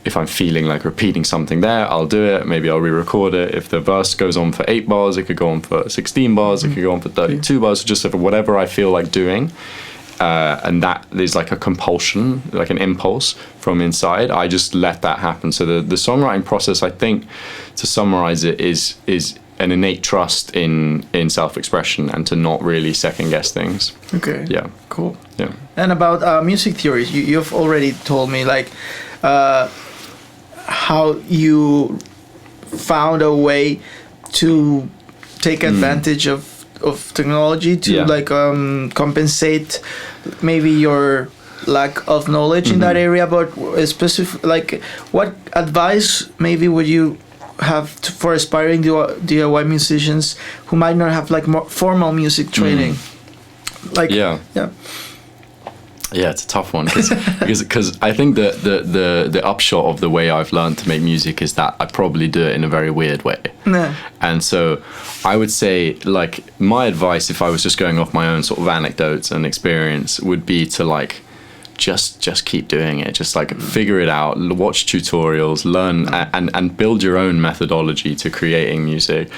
if I'm feeling like repeating something there, I'll do it. Maybe I'll re-record it. If the verse goes on for 8 bars, it could go on for 16 bars. It could go on for 32 bars. Just for whatever I feel like doing. And that is like a compulsion, like an impulse from inside. I just let that happen. So the songwriting process, I think, to summarize it, is an innate trust in self-expression and to not really second guess things. Okay. Yeah. Cool. Yeah. And about music theories, you've already told me like how you found a way to take advantage of technology to like compensate maybe your lack of knowledge in that area. But specific, like, what advice maybe would you have for aspiring DIY musicians who might not have like more formal music training? Like Yeah, it's a tough one because I think the upshot of the way I've learned to make music is that I probably do it in a very weird way. Nah. And so I would say, like, my advice, if I was just going off my own sort of anecdotes and experience, would be to like just keep doing it. Just like figure it out, watch tutorials, learn and build your own methodology to creating music.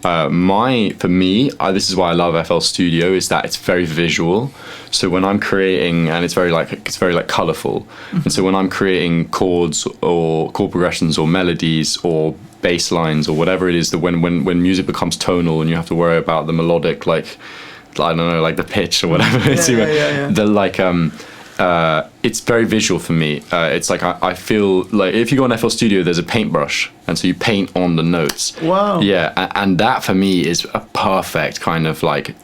For me, this is why I love FL Studio, is that it's very visual. So when I'm creating, and it's very like colorful. And so when I'm creating chords or chord progressions or melodies or bass lines or whatever it is, that when music becomes tonal and you have to worry about the melodic, like, I don't know, like the pitch or whatever. The like it's very visual for me. It's like I feel like if you go on FL Studio, there's a paintbrush, and so you paint on the notes. Wow. Yeah, and that for me is a perfect kind of like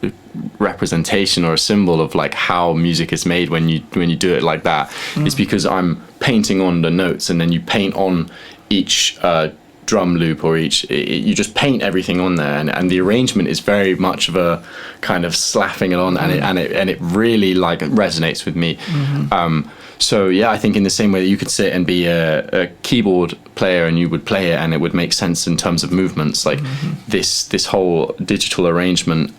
representation or a symbol of like how music is made when you do it like that. It's because I'm painting on the notes, and then you paint on each drum loop or you just paint everything on there, and the arrangement is very much of a kind of slapping it on, and it really like resonates with me. So yeah, I think in the same way that you could sit and be a keyboard player and you would play it and it would make sense in terms of movements, like this whole digital arrangement,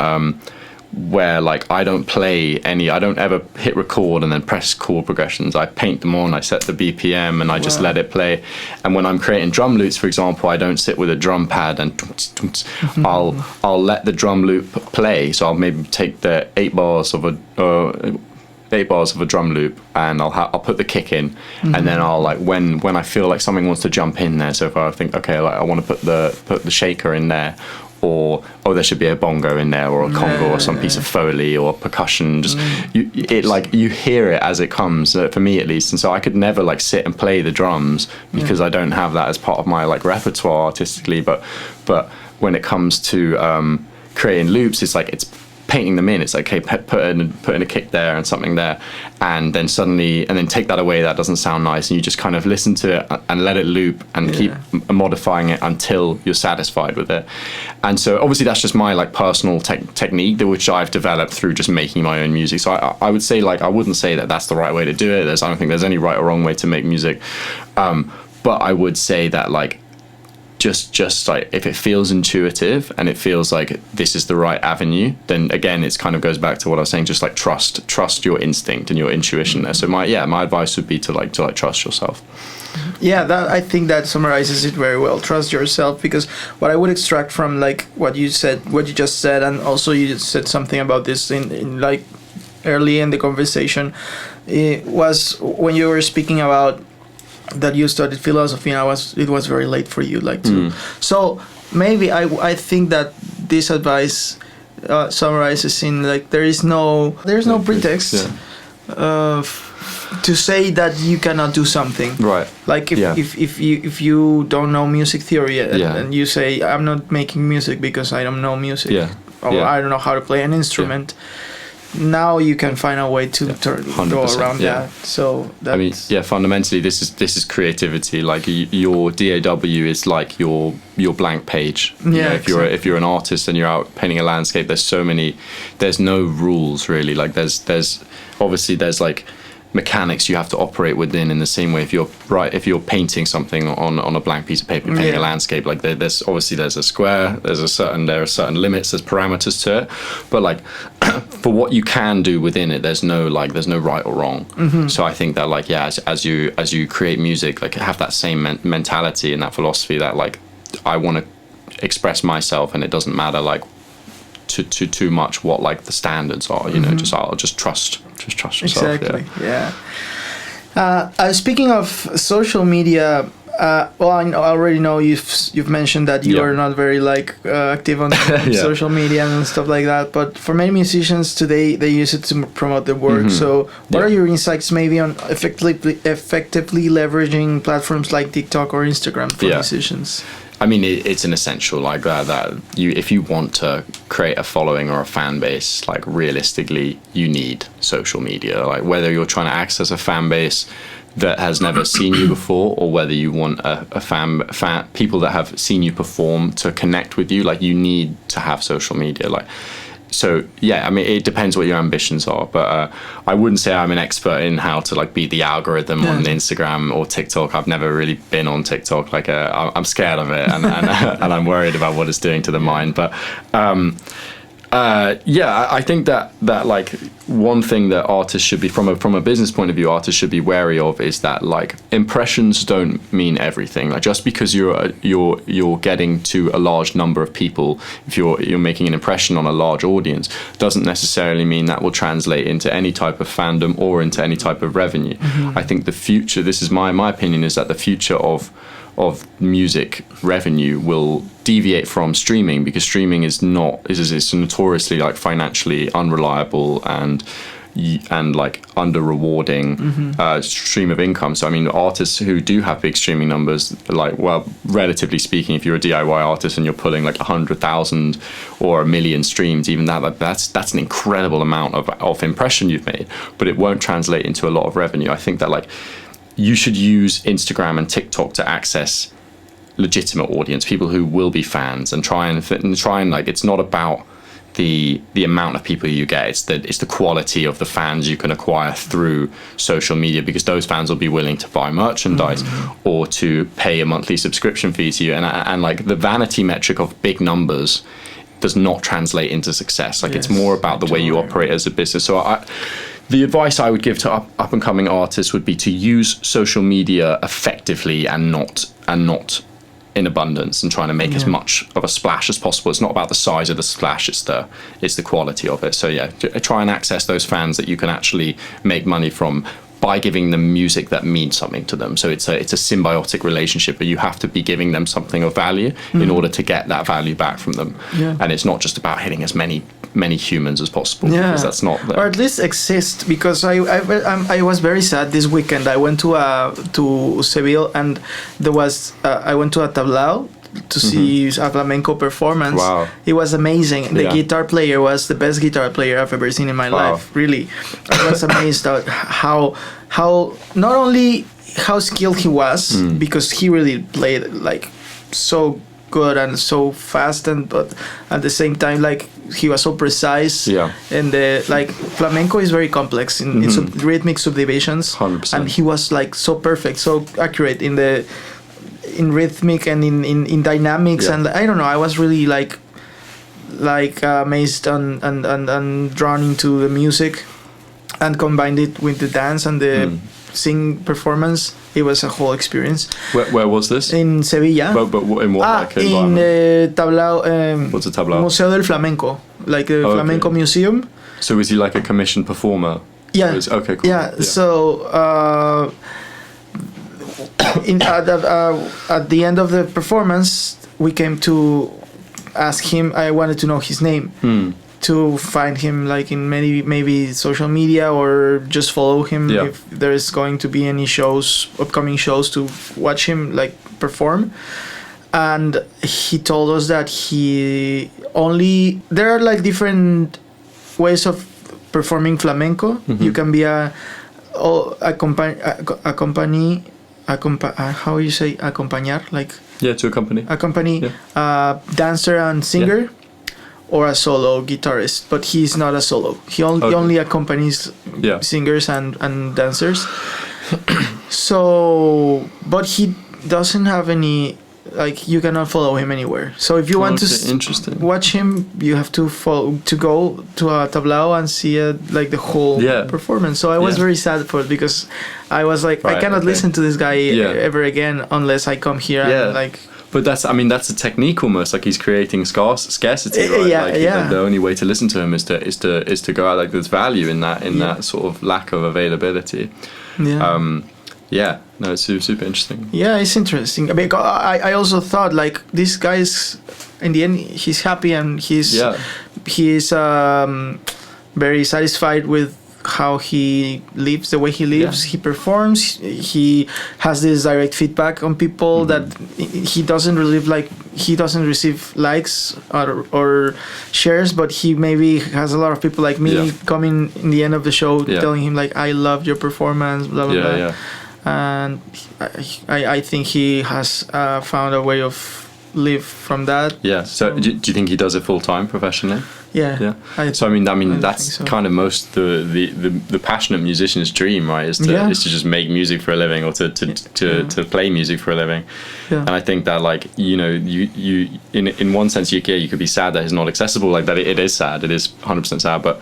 where like I don't ever hit record and then press chord progressions. I paint them on, I set the BPM, and I just let it play. And when I'm creating drum loops, for example, I don't sit with a drum pad and I'll let the drum loop play. So I'll maybe take the 8 bars of a drum loop, and I'll put the kick in, and then I'll like when I feel like something wants to jump in there. So if I think, okay, like I want to put the shaker in there, or there should be a bongo in there, or a conga, or some piece of foley or percussion. Just you hear it as it comes, for me at least. And so I could never like sit and play the drums because I don't have that as part of my like repertoire artistically. But when it comes to creating loops, it's like it's painting them in. It's like, okay, put in a kick there and something there, and then take that away. That doesn't sound nice, and you just kind of listen to it and let it loop and keep modifying it until you're satisfied with it. And so obviously that's just my like personal technique, which I've developed through just making my own music. So I would say, like, I wouldn't say that that's the right way to do it. I don't think there's any right or wrong way to make music, but I would say that like just like if it feels intuitive and it feels like this is the right avenue, then again it's kind of goes back to what I was saying, just like trust your instinct and your intuition there. So my advice would be to trust yourself. Yeah, I think that summarizes it very well. Trust yourself, because what I would extract from like what you just said, and also you said something about this in like early in the conversation, was when you were speaking about that you studied philosophy, and it was very late for you, like to. So maybe I think that this advice summarizes in like there's no pretext to say that you cannot do something. Right. Like if you don't know music theory and you say I'm not making music because I don't know music, or I don't know how to play an instrument. Now you can find a way to go around that. So that's, I mean, fundamentally this is creativity. Like your DAW is like your blank page. If you're an artist and you're out painting a landscape, there's no rules really. Like there's obviously there's like mechanics you have to operate within, in the same way if you're painting something on a blank piece of paper, painting a landscape, like there's a square, there are certain limits, there's parameters to it, but like for what you can do within it, there's no right or wrong. So I think that like as you create music, like have that same mentality and that philosophy that like I want to express myself, and it doesn't matter like too much what like the standards are, you know. I'll just trust yourself. Exactly. Speaking of social media, well, I already know you've mentioned that you are not very like active on social media and stuff like that, but for many musicians today they use it to promote their work. So what are your insights maybe on effectively leveraging platforms like TikTok or Instagram for musicians? I mean, it's an essential, like that if you want to create a following or a fan base, like realistically, you need social media. Like whether you're trying to access a fan base that has never seen you before, or whether you want a fan people that have seen you perform to connect with you, like you need to have social media. Like, so yeah, I mean, it depends what your ambitions are, but I wouldn't say I'm an expert in how to like beat the algorithm on Instagram or TikTok. I've never really been on TikTok. Like I'm scared of it, and I'm worried about what it's doing to the mind. But I think that like one thing that artists should be, from a business point of view, artists should be wary of is that like impressions don't mean everything. Like just because you're getting to a large number of people, if you're making an impression on a large audience, doesn't necessarily mean that will translate into any type of fandom or into any type of revenue. I think the future, this is my opinion, is that the future of music revenue will deviate from streaming, because streaming is notoriously like financially unreliable and like under rewarding stream of income. So I mean, artists who do have big streaming numbers, like, well, relatively speaking, if you're a DIY artist and you're pulling like 100,000 or 1 million streams, even that's an incredible amount of impression you've made, but it won't translate into a lot of revenue. I think that like you should use Instagram and TikTok to access legitimate audience, people who will be fans, and try and like, it's not about the amount of people you get, it's the quality of the fans you can acquire through social media, because those fans will be willing to buy merchandise or to pay a monthly subscription fee to you, and like the vanity metric of big numbers does not translate into success. Like, it's more about the way you operate as a business. So the advice I would give to up and coming artists would be to use social media effectively and not in abundance, and trying to make as much of a splash as possible. It's not about the size of the splash, it's the quality of it. So yeah, try and access those fans that you can actually make money from by giving them music that means something to them. So it's a symbiotic relationship, but you have to be giving them something of value in order to get that value back from them. And it's not just about hitting as many humans as possible, because that's not or at least exist. Because I was very sad this weekend. I went to Seville, and there was I went to a tablao to see a flamenco performance. Wow. It was amazing. The guitar player was the best guitar player I've ever seen in my life. Really, I was amazed at how not only how skilled he was, because he really played like so good and so fast, but at the same time, like, he was so precise. And like, flamenco is very complex in rhythmic subdivisions. 100%. And he was like so perfect, so accurate in rhythmic and in dynamics. And I don't know, I was really like amazed and drawn into the music, and combined it with the dance and the sing performance. It was a whole experience. Where was this? In Sevilla. But in what in tablao. What's a tablao? Museo del Flamenco, like a flamenco museum. So was he like a commissioned performer? Yeah. Okay, cool. Yeah. So at the end of the performance, we came to ask him. I wanted to know his name. To find him like in maybe social media, or just follow him if there's going to be any upcoming shows to watch him like perform. And he told us that there are like different ways of performing flamenco. You can be how you say acompañar, like to accompany dancer and singer. Or a solo guitarist, but he's not a solo. He only accompanies singers and dancers. So, but he doesn't have any, like, you cannot follow him anywhere. So if you want to watch him, you have to go to a tablao and see like the whole performance. So I was very sad for it, because I was like, I cannot listen to this guy ever again unless I come here and like. But that's a technique almost, like he's creating scarcity, right? The only way to listen to him is to go out. Like, there's value in that sort of lack of availability. No, it's super interesting. Yeah, it's interesting. I mean, I also thought, like, this guy's, in the end, he's happy, and he's very satisfied with how he lives, the way he lives. He performs, he has this direct feedback on people that he doesn't receive likes or shares, but he maybe has a lot of people like me coming in the end of the show telling him like, I loved your performance, blah blah blah. And I think he has found a way of live from that. So do you think he does it full time professionally? So I mean that's kind of most the passionate musician's dream, right? Is to just make music for a living, or to play music for a living. And I think that, like, you know, you in one sense you could be sad that it's not accessible, like that. It is sad. It is 100% sad. But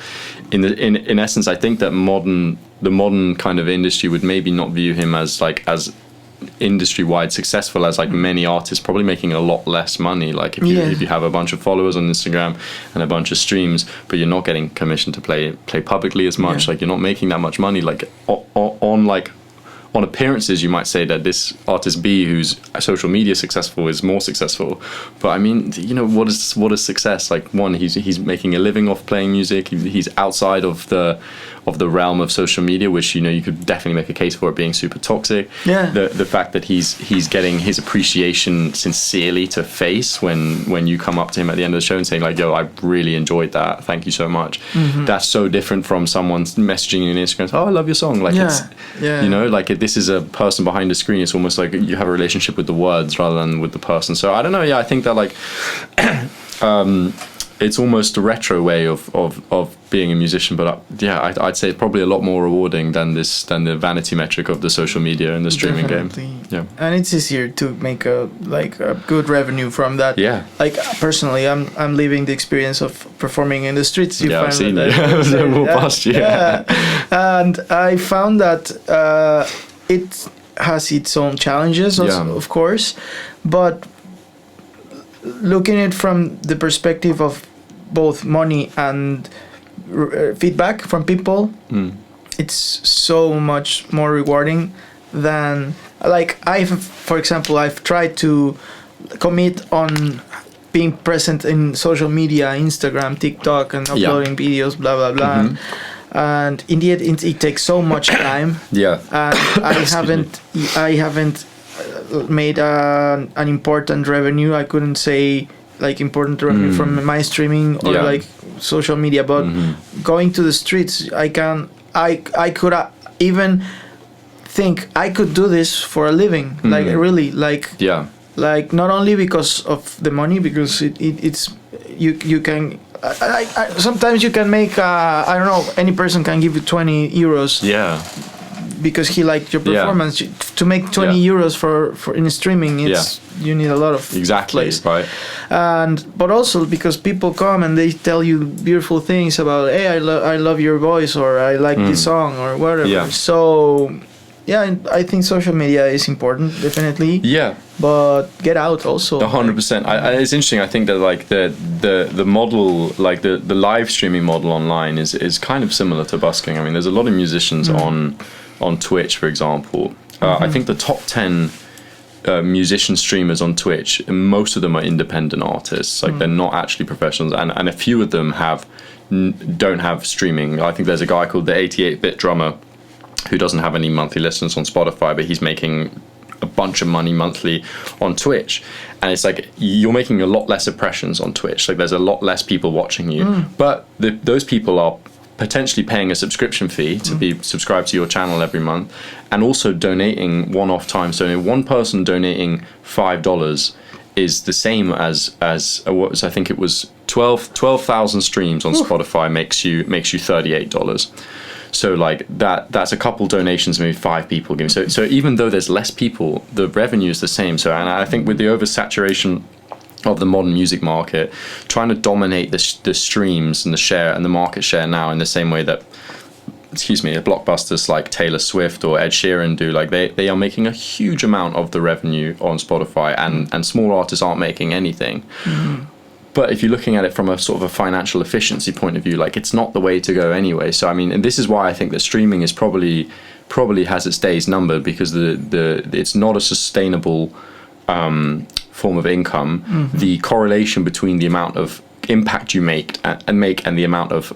in essence, I think that the modern kind of industry would maybe not view him as industry-wide successful as like many artists, probably making a lot less money. Like if you have a bunch of followers on Instagram and a bunch of streams, but you're not getting commissioned to play publicly as much, like you're not making that much money. Like on appearances, you might say that this artist B, who's social media successful, is more successful. But I mean, you know, what is success? Like, one, he's making a living off playing music. He's outside of the realm of social media, which, you know, you could definitely make a case for it being super toxic. The fact that he's getting his appreciation sincerely to face when you come up to him at the end of the show and saying like, yo, I really enjoyed that, thank you so much. That's so different from someone messaging you on Instagram, oh, I love your song. Like it's you know, like this is a person behind a screen. It's almost like you have a relationship with the words rather than with the person. So I don't know. Yeah, I think that like it's almost a retro way of being a musician. But I'd say it's probably a lot more rewarding than the vanity metric of the social media and the streaming Definitely. game. Yeah, and it's easier to make a good revenue from that. Yeah, like personally, I'm living the experience of performing in the streets. I've seen you. We'll past you. Yeah. And I found that it has its own challenges, also, of course, but looking at it from the perspective of both money and feedback from people, it's so much more rewarding than like for example, I've tried to commit on being present in social media, Instagram, TikTok, and uploading videos, blah blah blah. And indeed, it takes so much time. And I haven't made an important revenue. I couldn't say like important revenue from my streaming or like social media, but going to the streets, I could even think I could do this for a living. Like really, like not only because of the money, because it's you can. Sometimes you can make I don't know, any person can give you 20 euros because he liked your performance. To make 20 euros for in streaming, it's you need a lot of place. Right. But also because people come and they tell you beautiful things about, hey, I love your voice, or I like this song, or whatever. So I think social media is important, definitely. But get out also. 100%. It's interesting. I think that like the model, like the live streaming model online is kind of similar to busking. I mean, there's a lot of musicians on Twitch, for example. I think the top 10 musician streamers on Twitch, most of them are independent artists. Like they're not actually professionals, and a few of them don't have streaming. I think there's a guy called the 88-bit drummer who doesn't have any monthly listeners on Spotify, but he's making a bunch of money monthly on Twitch. And it's like you're making a lot less impressions on Twitch. Like there's a lot less people watching you, but those people are potentially paying a subscription fee to be subscribed to your channel every month, and also donating one-off time. So one person donating $5 is the same as what was, I think it was 12,000 streams on Spotify makes you $38. So like that's a couple donations, maybe 5 people giving. So even though there's less people, the revenue is the same. So, and I think with the oversaturation of the modern music market, trying to dominate the streams and the share and the market share now in the same way that, blockbusters like Taylor Swift or Ed Sheeran do, like they are making a huge amount of the revenue on Spotify, and small artists aren't making anything. But if you're looking at it from a sort of a financial efficiency point of view, like it's not the way to go anyway. So I mean, and this is why I think that streaming is probably has its days numbered, because it's not a sustainable form of income. The correlation between the amount of impact you make and the amount of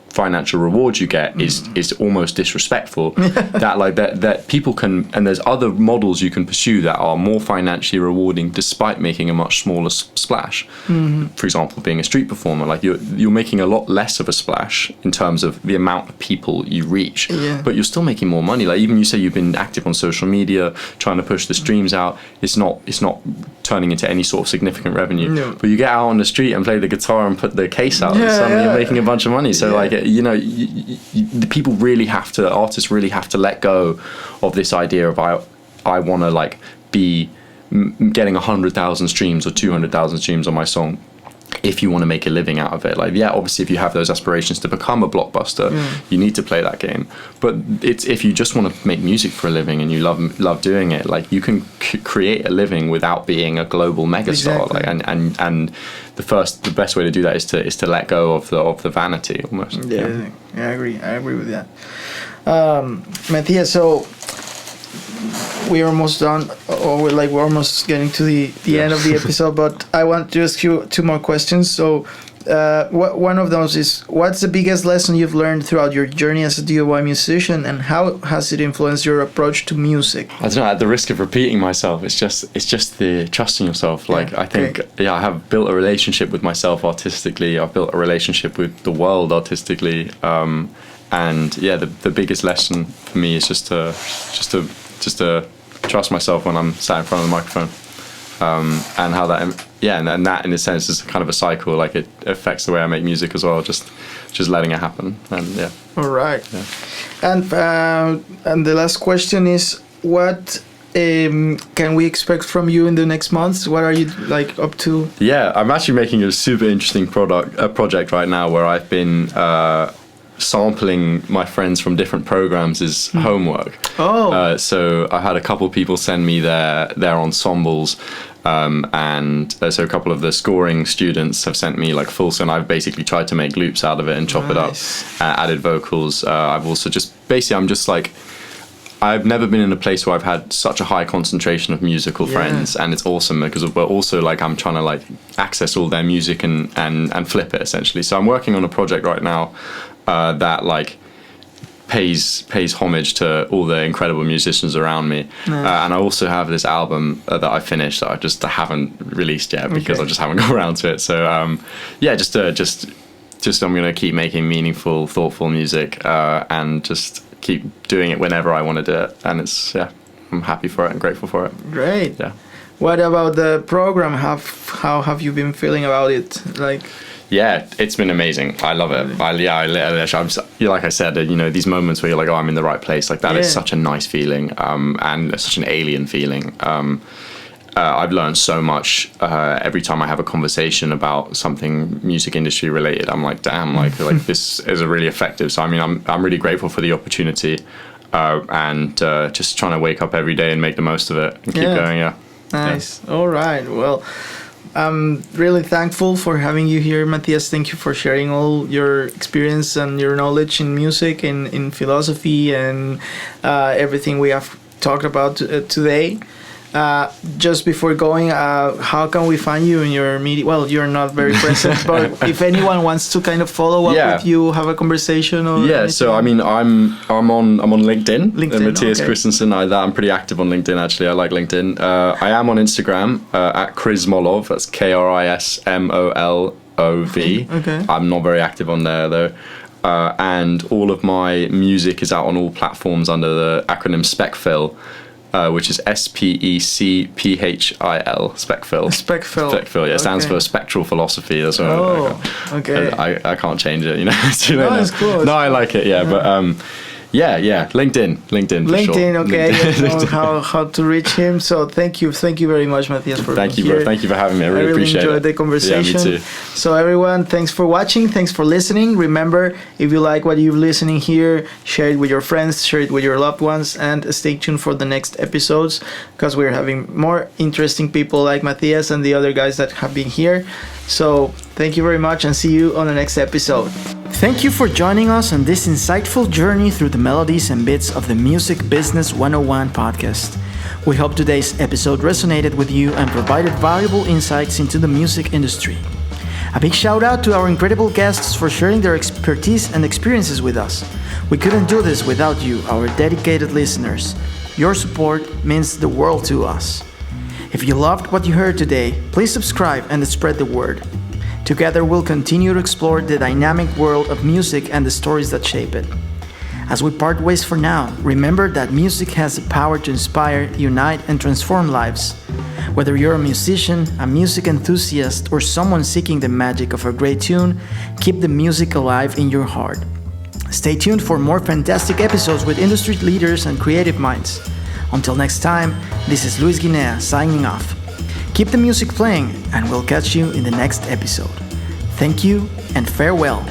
financial rewards you get is almost disrespectful. that people can, and there's other models you can pursue that are more financially rewarding despite making a much smaller splash. For example, being a street performer, like you're making a lot less of a splash in terms of the amount of people you reach, but you're still making more money. Like even you say you've been active on social media trying to push the streams out, it's not turning into any sort of significant revenue. But you get out on the street and play the guitar and put the case out, and suddenly you're making a bunch of money. So like, the people really have to, artists really have to let go of this idea of I want to like be getting 100,000 streams or 200,000 streams on my song if you want to make a living out of it. Like, obviously if you have those aspirations to become a blockbuster, you need to play that game. But it's, if you just want to make music for a living and you love doing it, like you can create a living without being a global megastar. Like, and the best way to do that is to let go of the vanity almost. I agree with that. Matthias, so we're almost done, or we're almost getting to the end of the episode, but I want to ask you 2 more questions. So one of those is, what's the biggest lesson you've learned throughout your journey as a DIY musician, and how has it influenced your approach to music? I don't know, at the risk of repeating myself, it's just the trusting yourself. Like, I think I have built a relationship with myself artistically. I've built a relationship with the world artistically. And the biggest lesson for me is just to just to trust myself when I'm sat in front of the microphone. And how that, and that in a sense is kind of a cycle. Like it affects the way I make music as well. Just letting it happen. And yeah. All right. Yeah. And the last question is, what can we expect from you in the next months? What are you like up to? Yeah, I'm actually making a super interesting project right now where I've been sampling my friends from different programs as homework. So I had a couple people send me their ensembles, and so a couple of the scoring students have sent me like full. So and I've basically tried to make loops out of it and chop it up, added vocals. I've also I'm just like, I've never been in a place where I've had such a high concentration of musical friends, and it's awesome because we're also like, I'm trying to like access all their music and flip it essentially. So I'm working on a project right now that like pays homage to all the incredible musicians around me. And I also have this album that I finished that I haven't released yet because I just haven't got around to it. So just I'm gonna keep making meaningful, thoughtful music and just keep doing it whenever I want to do it. And it's I'm happy for it and grateful for it. Great. Yeah. What about the program? How have you been feeling about it? Like. Yeah, it's been amazing. I love it. Like I said, these moments where you're like, oh, I'm in the right place. Like that is such a nice feeling, and such an alien feeling. I've learned so much every time I have a conversation about something music industry related. I'm like, damn, like this is a really effective. So I mean, I'm really grateful for the opportunity, and just trying to wake up every day and make the most of it and keep going. Yeah. Nice. Yeah. All right. Well, I'm really thankful for having you here, Matthias. Thank you for sharing all your experience and your knowledge in music and in philosophy and everything we have talked about today. Just before going, how can we find you in your media? Well, you're not very present, but if anyone wants to kind of follow up with you, have a conversation, or anything? So I mean, I'm on LinkedIn. Matthias Kristensen. I'm pretty active on LinkedIn actually. I like LinkedIn. I am on Instagram at Krismolov. That's KRISMOLOV. Okay. I'm not very active on there though. And all of my music is out on all platforms under the acronym SpecPhil. Which is SPECPHIL, SpecPhil. SpecPhil, yeah. It stands for spectral philosophy. That's what okay. I can't change it, It's too late. It's cool. No, I like it, but LinkedIn for LinkedIn, sure. Okay. You know how to reach him. So thank you very much, Matthias, for being here. Thank you for having me. I really appreciate it. Enjoyed the conversation. Yeah, me too. So everyone, thanks for watching. Thanks for listening. Remember, if you like what you're listening here, share it with your friends, share it with your loved ones, and stay tuned for the next episodes because we're having more interesting people like Matthias and the other guys that have been here. So thank you very much and see you on the next episode. Thank you for joining us on this insightful journey through the melodies and bits of the Music Business 101 podcast. We hope today's episode resonated with you and provided valuable insights into the music industry. A big shout out to our incredible guests for sharing their expertise and experiences with us. We couldn't do this without you, our dedicated listeners. Your support means the world to us. If you loved what you heard today, please subscribe and spread the word. Together we'll continue to explore the dynamic world of music and the stories that shape it. As we part ways for now, remember that music has the power to inspire, unite, and transform lives. Whether you're a musician, a music enthusiast, or someone seeking the magic of a great tune, keep the music alive in your heart. Stay tuned for more fantastic episodes with industry leaders and creative minds. Until next time, this is Luis Guinea signing off. Keep the music playing, and we'll catch you in the next episode. Thank you and farewell.